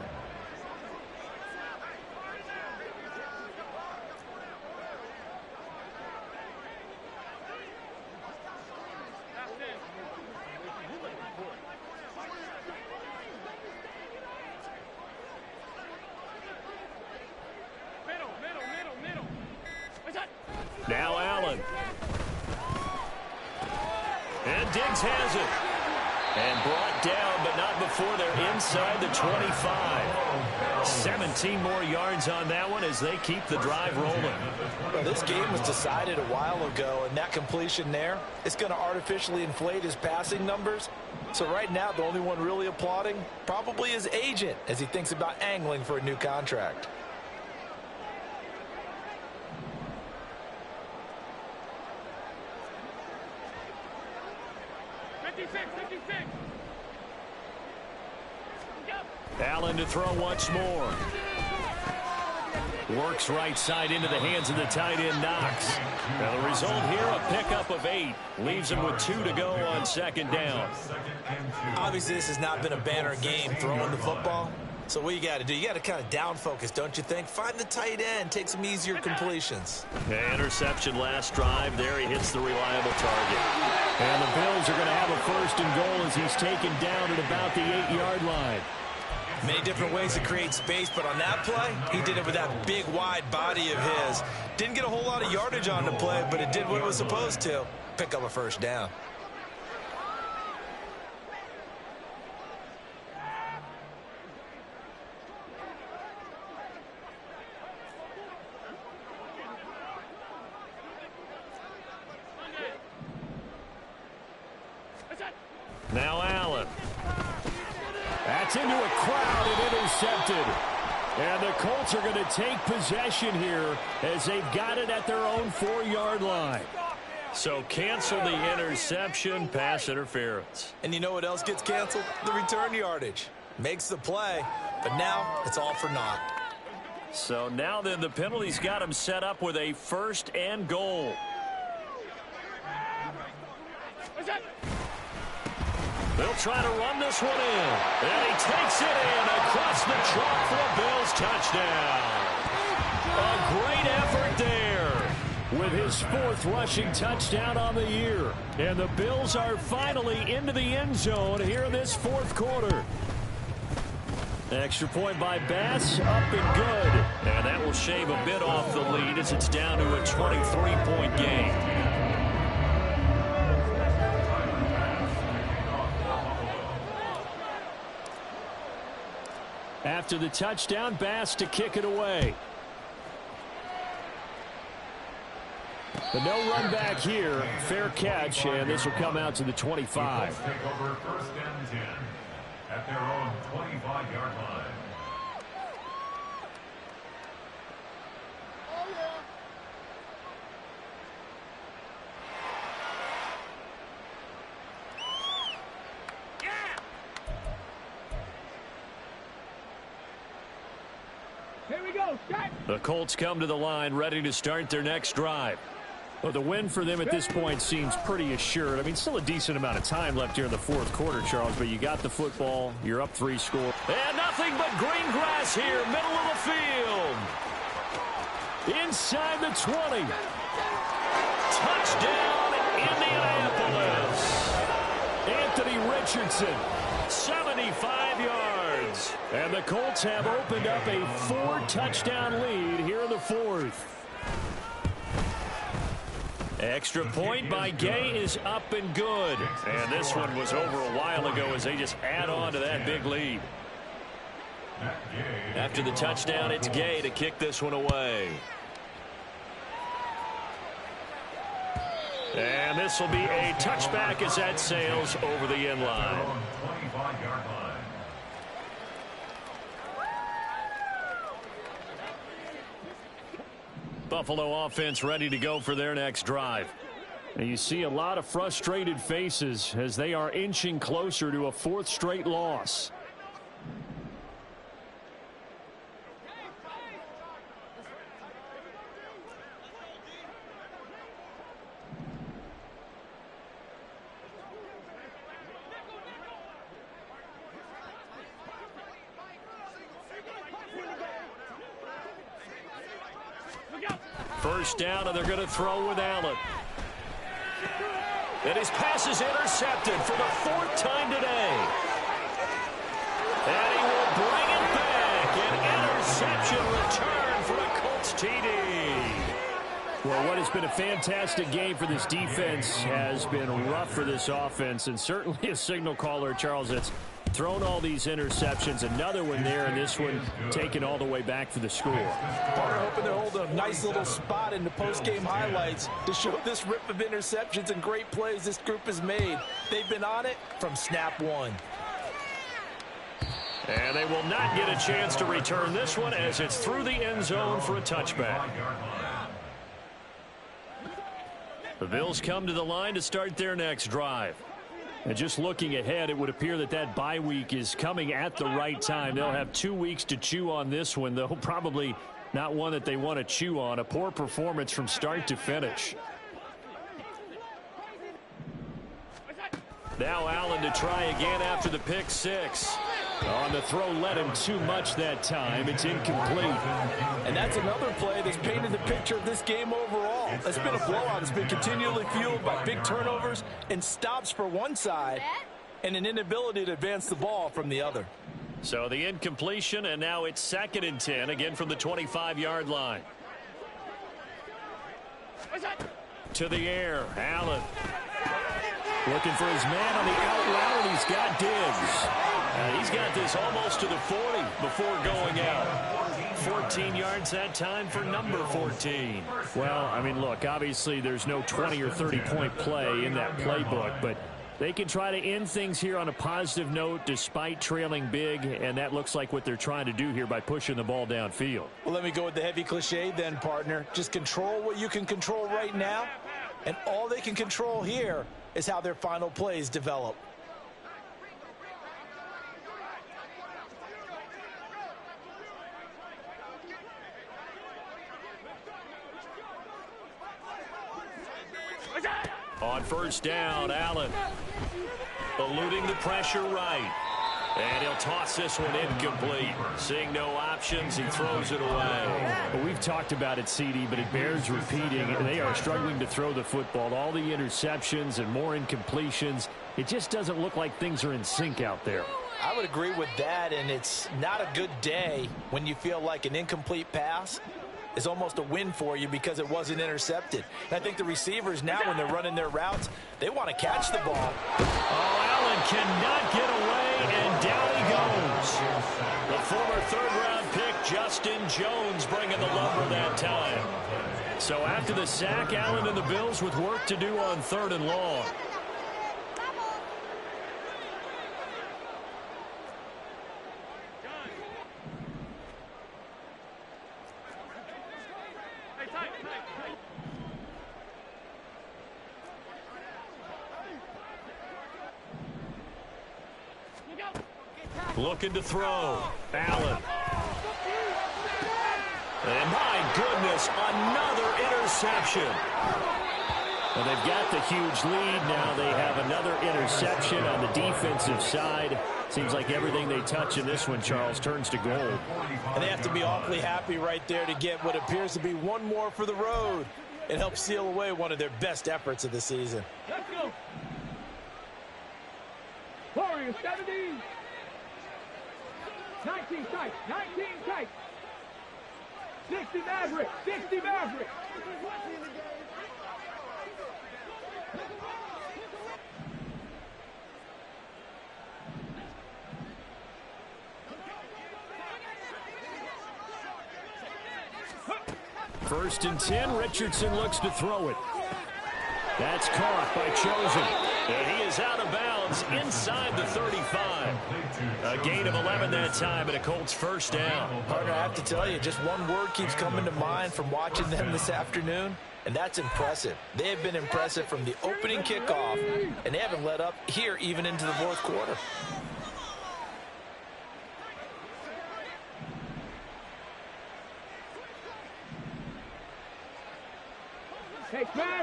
Now Allen. And Diggs has it. And brought down, but not before they're inside the 25. 17 more yards on that one as they keep the drive rolling.
Well, this game was decided a while ago, and that completion there is going to artificially inflate his passing numbers. So right now, the only one really applauding probably his agent as he thinks about angling for a new contract.
Allen to throw once more. Works right side into the hands of the tight end, Knox. Now the result here, a pickup of 8. Leaves him with 2 to go on second down.
Obviously, this has not been a banner game throwing the football. So what you got to do, you got to kind of down focus, don't you think? Find the tight end, take some easier completions.
Interception last drive. There he hits the reliable target. And the Bills are going to have a first and goal as he's taken down at about the 8-yard line.
Many different ways to create space, but on that play, he did it with that big, wide body of his. Didn't get a whole lot of yardage on the play, but it did what it was supposed to. Pick up a first down.
Now Allen. That's into a crowd and intercepted. And the Colts are going to take possession here as they've got it at their own 4-yard line. So cancel the interception, pass interference.
And you know what else gets canceled? The return yardage. Makes the play, but now it's all for naught.
So now then the penalty's got him set up with a first and goal. They'll try to run this one in. And he takes it in across the chalk for a Bills touchdown. A great effort there with his 4th rushing touchdown on the year. And the Bills are finally into the end zone here in this 4th quarter. Extra point by Bass, up and good. And that will shave a bit off the lead as it's down to a 23-point game. After the touchdown, Bass to kick it away. But no run back here. Fair catch, and this will come out to the 25.
Take over first and 10 at their own 25-yard line.
Here we go. Set.
The Colts come to the line, ready to start their next drive. Well, the win for them at this point seems pretty assured. I mean, still a decent amount of time left here in the 4th quarter, Charles, but you got the football. You're up 3 scores. And nothing but green grass here, middle of the field. Inside the 20. Touchdown, Indianapolis. Anthony Richardson, 75 yards. And the Colts have opened up a 4-touchdown lead here in the 4th. Extra point by Gay is up and good. And this one was over a while ago as they just add on to that big lead. After the touchdown, it's Gay to kick this one away. And this will be a touchback as that sails over the end line. Buffalo offense ready to go for their next drive. And you see a lot of frustrated faces as they are inching closer to a 4th straight loss. First down, and they're going to throw with Allen. And his pass is intercepted for the 4th time today. And he will bring it back. An interception return for a Colts TD. Well, what has been a fantastic game for this defense has been rough for this offense, and certainly a signal caller, Charles, that's thrown all these interceptions. Another one there, and this one taken all the way back for the score.
We're hoping to hold a nice little spot in the post-game highlights to show this rip of interceptions and great plays this group has made. They've been on it from snap 1.
And they will not get a chance to return this one as it's through the end zone for a touchback. The Bills come to the line to start their next drive. And just looking ahead, it would appear that that bye week is coming at the right time. They'll have 2 weeks to chew on this one. They'll probably Not one that they want to chew on. A poor performance from start to finish. Now Allen to try again after the pick six. On the throw, led him too much that time. It's incomplete.
And that's another play that's painted the picture of this game overall. It's been a blowout. It's been continually fueled by big turnovers and stops for one side and an inability to advance the ball from the other.
So the incompletion, and now it's 2nd and 10, again from the 25-yard line. To the air, Allen. Looking for his man on the out route, and he's got Diggs. He's got this almost to the 40 before going out. 14 yards that time for number 14. Well, I mean, look, obviously there's no 20 or 30-point play in that playbook, but they can try to end things here on a positive note despite trailing big, and that looks like what they're trying to do here by pushing the ball downfield.
Well, let me go with the heavy cliche then, partner. Just control what you can control right now, and all they can control here is how their final plays develop.
On first down, Allen eluding the pressure right. And he'll toss this one incomplete. Seeing no options, he throws it away.
Well, we've talked about it, CD, but it bears repeating. They are struggling to throw the football. All the interceptions and more incompletions. It just doesn't look like things are in sync out there.
I would agree with that, and it's not a good day when you feel like an incomplete pass is almost a win for you because it wasn't intercepted. And I think the receivers now, when they're running their routes, they want to catch the ball.
Oh, Allen cannot get away, and down he goes. The former third-round pick, Justin Jones, bringing the lumber that time. So after the sack, Allen and the Bills with work to do on 3rd and long. Looking to throw. Allen. And my goodness, another interception. Well, they've got the huge lead. Now they have another interception on the defensive side. Seems like everything they touch in this one, Charles, turns to gold.
And they have to be awfully happy right there to get what appears to be one more for the road. It helps seal away one of their best efforts of the season.
Let's go. Warriors 17. 19 tight. 19 tight. 60 Maverick. 60 Maverick.
First and 10, Richardson looks to throw it. That's caught by Chosen. And he is out of bounds inside the 35. A gain of 11 that time, and a Colts first down.
Partner, I have to tell you, just one word keeps coming to mind from watching them this afternoon, and that's impressive. They have been impressive from the opening kickoff, and they haven't let up here even into the fourth quarter.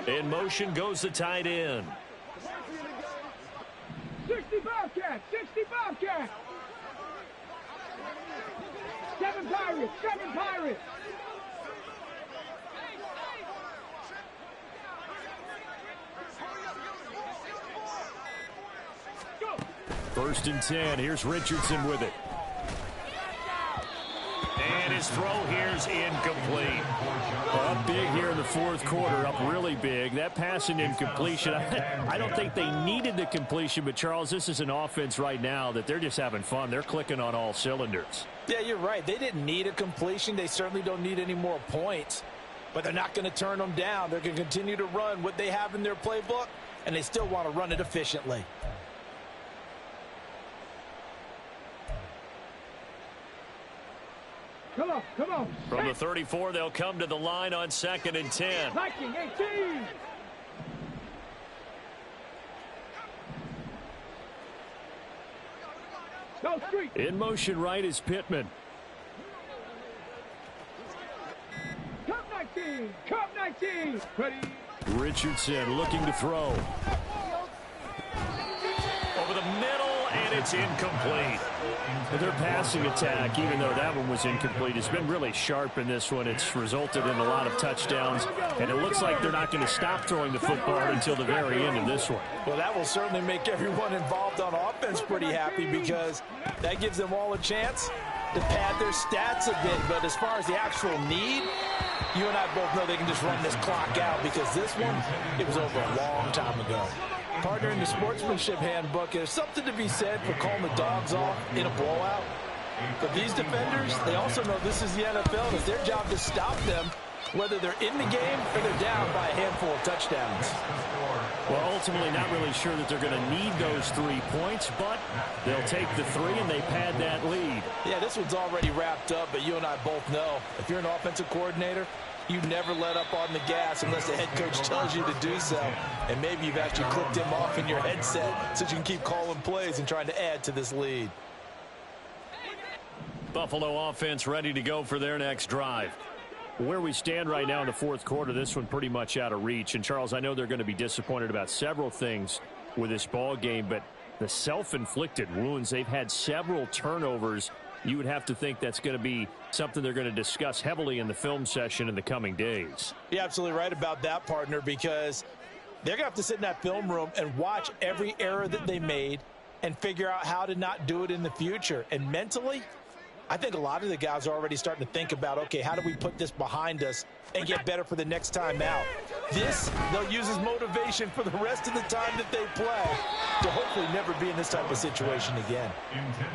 In motion goes the tight end.
60 Bobcat. 60 Bobcat. 7 Pirates. 7 Pirates.
First and 10. Here's Richardson with it. And his throw here's incomplete.
Up big here in the fourth quarter, up really big. That pass and incompletion, I don't think they needed the completion, but Charles, this is an offense right now that they're just having fun. They're clicking on all cylinders.
Yeah, you're right. They didn't need a completion. They certainly don't need any more points, but they're not going to turn them down. They're going to continue to run what they have in their playbook, and they still want to run it efficiently.
Come on, come on.
From the 34, they'll come to the line on 2nd and 10.
Viking 18. Go street.
In motion right is Pittman.
19. Cup 19. Ready.
Richardson looking to throw. Over the middle, and it's incomplete. Their passing attack, even though that one was incomplete, has been really sharp in this one. It's resulted in a lot of touchdowns, and it looks like they're not going to stop throwing the football until the very end of this one.
Well, that will certainly make everyone involved on offense pretty happy because that gives them all a chance to pad their stats a bit. But as far as the actual need, you and I both know they can just run this clock out because this one, it was over a long time ago. Partner, in the sportsmanship handbook, there's something to be said for calling the dogs off in a blowout. But these defenders, they also know this is the NFL, and it's their job to stop them, whether they're in the game or they're down by a handful of touchdowns.
Well, ultimately not really sure that they're going to need those 3 points, but they'll take the 3 and they pad that lead.
Yeah, this one's already wrapped up, but you and I both know if you're an offensive coordinator, you never let up on the gas unless the head coach tells you to do so. And maybe you've actually clicked him off in your headset so you can keep calling plays and trying to add to this lead.
Buffalo offense ready to go for their next drive. Where we stand right now in the fourth quarter, this one pretty much out of reach. And, Charles, I know they're going to be disappointed about several things with this ball game, but the self-inflicted wounds, they've had several turnovers. You would have to think that's going to be something they're going to discuss heavily in the film session in the coming days.
You're absolutely right about that, partner, because they're going to have to sit in that film room and watch every error that they made and figure out how to not do it in the future. And mentally, I think a lot of the guys are already starting to think about, okay, how do we put this behind us and get better for the next time out? This, they'll use as motivation for the rest of the time that they play to hopefully never be in this type of situation again.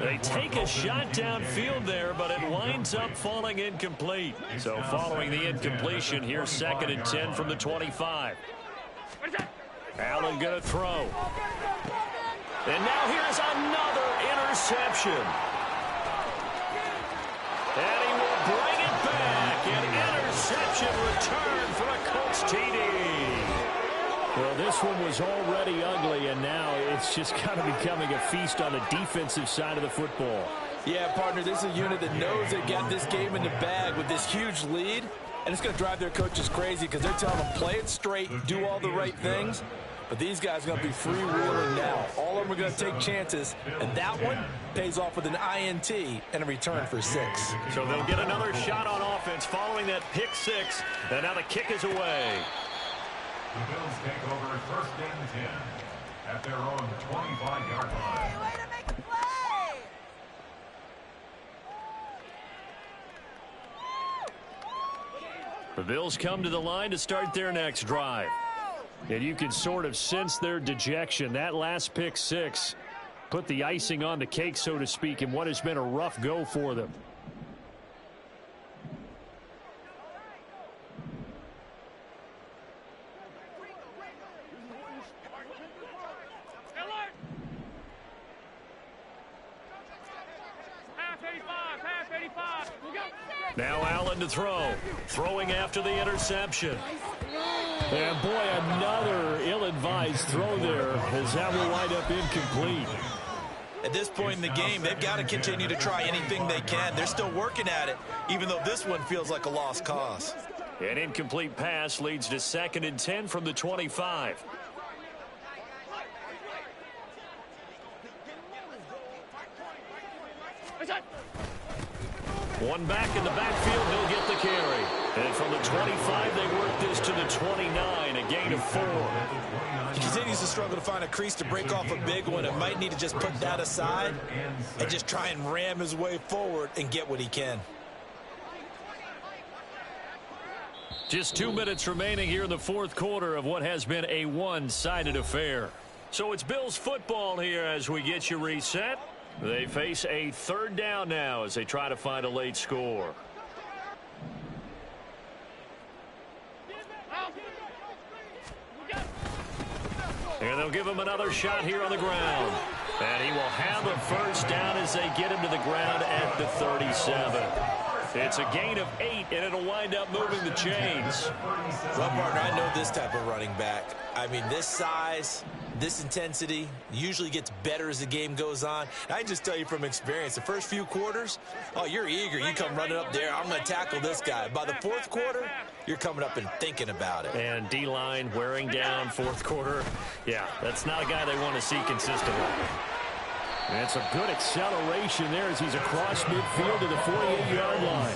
They take a shot downfield there, but it winds up falling incomplete. So following the incompletion, here's 2nd and 10 from the 25. Allen going to throw. And now here's another interception. And he will bring it back. An interception return for a Colts TD. Well, this one was already ugly, and now it's just kind of becoming a feast on the defensive side of the football.
Yeah, partner, this is a unit that knows they got this game in the bag with this huge lead, and it's going to drive their coaches crazy because they're telling them play it straight, do all the right things. But these guys are going to be freewheeling now. All of them are going to take chances, and that one pays off with an INT and a return for 6.
So they'll get another shot on offense following that pick 6, and now the kick is away.
The Bills take over 1st and 10 at their own 25-yard line.
Way to make a play!
The Bills come to the line to start their next drive. And you can sort of sense their dejection. That last pick 6 put the icing on the cake, so to speak, in what has been a rough go for them. Now Allen to throw. Throwing after the interception. And boy, another ill-advised throw there as that will wind up incomplete.
At this point in the game, they've got to continue to try anything they can. They're still working at it, even though this one feels like a lost cause.
An incomplete pass leads to 2nd and 10 from the 25. One back in the backfield, he'll get the carry. And from the 25, they work this to the 29, a gain of 4.
He continues to struggle to find a crease to break off a big one and might need to just put that aside and just try and ram his way forward and get what he can.
Just 2 minutes remaining here in the fourth quarter of what has been a one-sided affair. So it's Bills football here as we get you reset. They face a 3rd down now as they try to find a late score. And they'll give him another shot here on the ground. And he will have a 1st down as they get him to the ground at the 37. It's a gain of 8, and it'll wind up moving the chains.
Well, partner, I know this type of running back. I mean, this size, this intensity usually gets better as the game goes on. I can just tell you from experience, the first few quarters, oh, you're eager. You come running up there, I'm going to tackle this guy. By the fourth quarter, you're coming up and thinking about it.
And D-line wearing down fourth quarter. Yeah, that's not a guy they want to see consistently.
That's a good acceleration there as he's across midfield to the 48-yard line.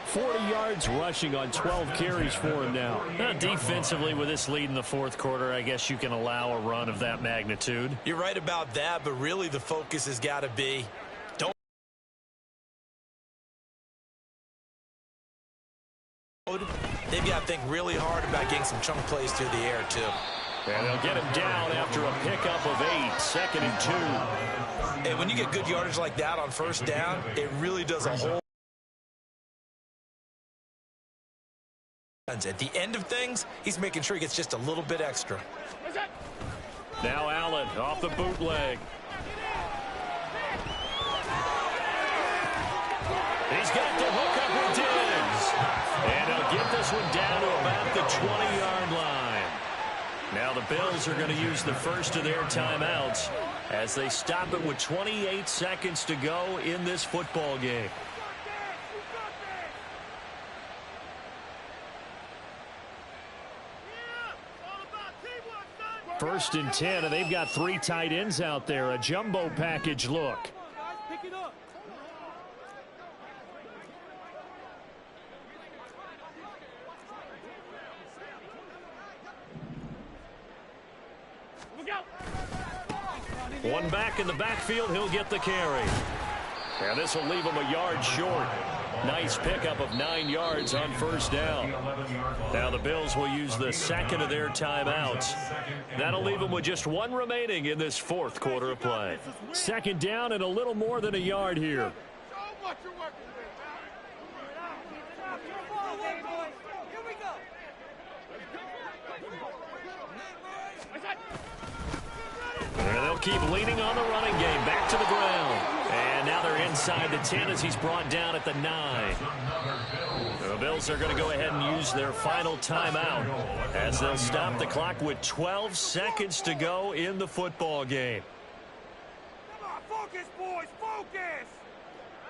40 yards rushing on 12 carries for him now.
Defensively, with this lead in the fourth quarter, I guess you can allow a run of that magnitude.
You're right about that, but really the focus has got to be they've got to think really hard about getting some chunk plays through the air, too.
And they'll get him down after a pickup of 8, 2nd and 2.
And when you get good yardage like that on first down, it really does a whole. At the end of things, he's making sure he gets just a little bit extra.
Now Allen off the bootleg. He's got the hook up with Diggs. And he'll get this one down to about the 20-yard line. Now the Bills are going to use the first of their timeouts as they stop it with 28 seconds to go in this football game.
First and 10, and they've got 3 tight ends out there. A jumbo package look.
Pick it up.
One back in the backfield, he'll get the carry. And this will leave him a yard short. Nice pickup of 9 yards on first down. Now the Bills will use the second of their timeouts. That'll leave them with just 1 remaining in this fourth quarter of play.
Second down and a little more than a yard here.
And they'll keep leaning on the running game. Back to the ground. And now they're inside the 10 as he's brought down at the 9. The Bills are going to go ahead and use their final timeout as they'll stop the clock with 12 seconds to go in the football game.
Come on, focus, boys, focus.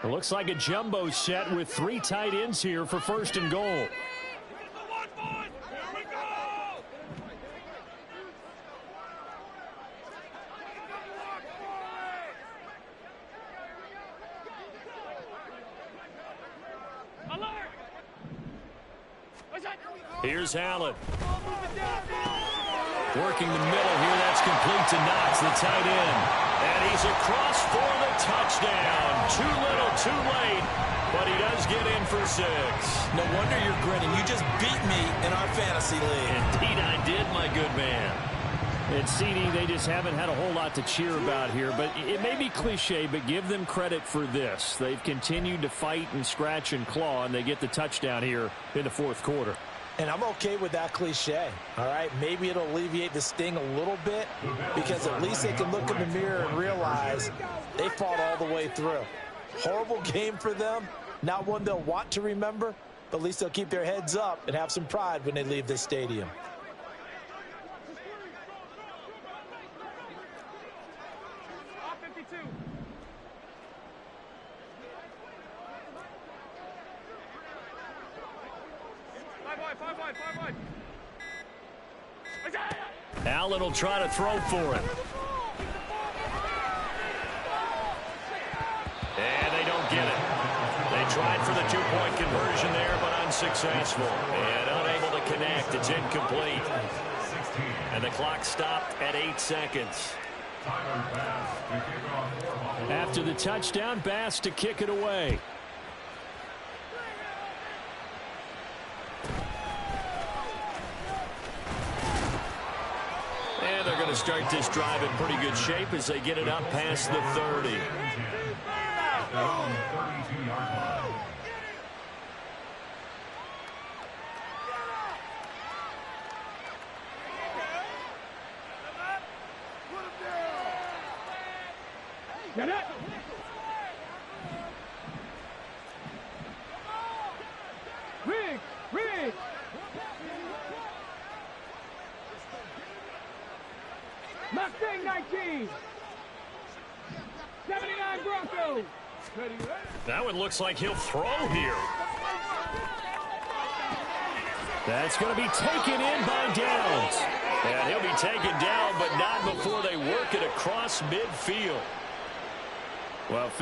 It looks like a jumbo set with 3 tight ends here for first and goal.
Here's Allen. Working the middle here. That's complete to Knox, the tight end. And he's across for the touchdown. Too little, too late. But he does get in for 6.
No wonder you're grinning. You just beat me in our fantasy league.
Indeed I did, my good man.
And CD, they just haven't had a whole lot to cheer about here. But it may be cliche, but give them credit for this. They've continued to fight and scratch and claw, and they get the touchdown here in the fourth quarter.
And I'm okay with that cliche, all right? Maybe it'll alleviate the sting a little bit because at least they can look in the mirror and realize they fought all the way through. Horrible game for them, not one they'll want to remember, but at least they'll keep their heads up and have some pride when they leave this stadium.
Allen will try to throw for him. And they don't get it. They tried for the 2-point conversion there, but unsuccessful. And unable to connect. It's incomplete. And the clock stopped at 8 seconds.
After the touchdown, Bass to kick it away.
And they're going to start this drive in pretty good shape as they get it up past the 30.
Mustang 19. 79 Broncos.
That one looks like he'll throw here. That's going to be taken in by Downs. And he'll be taken down, but not before they work it across midfield. Well,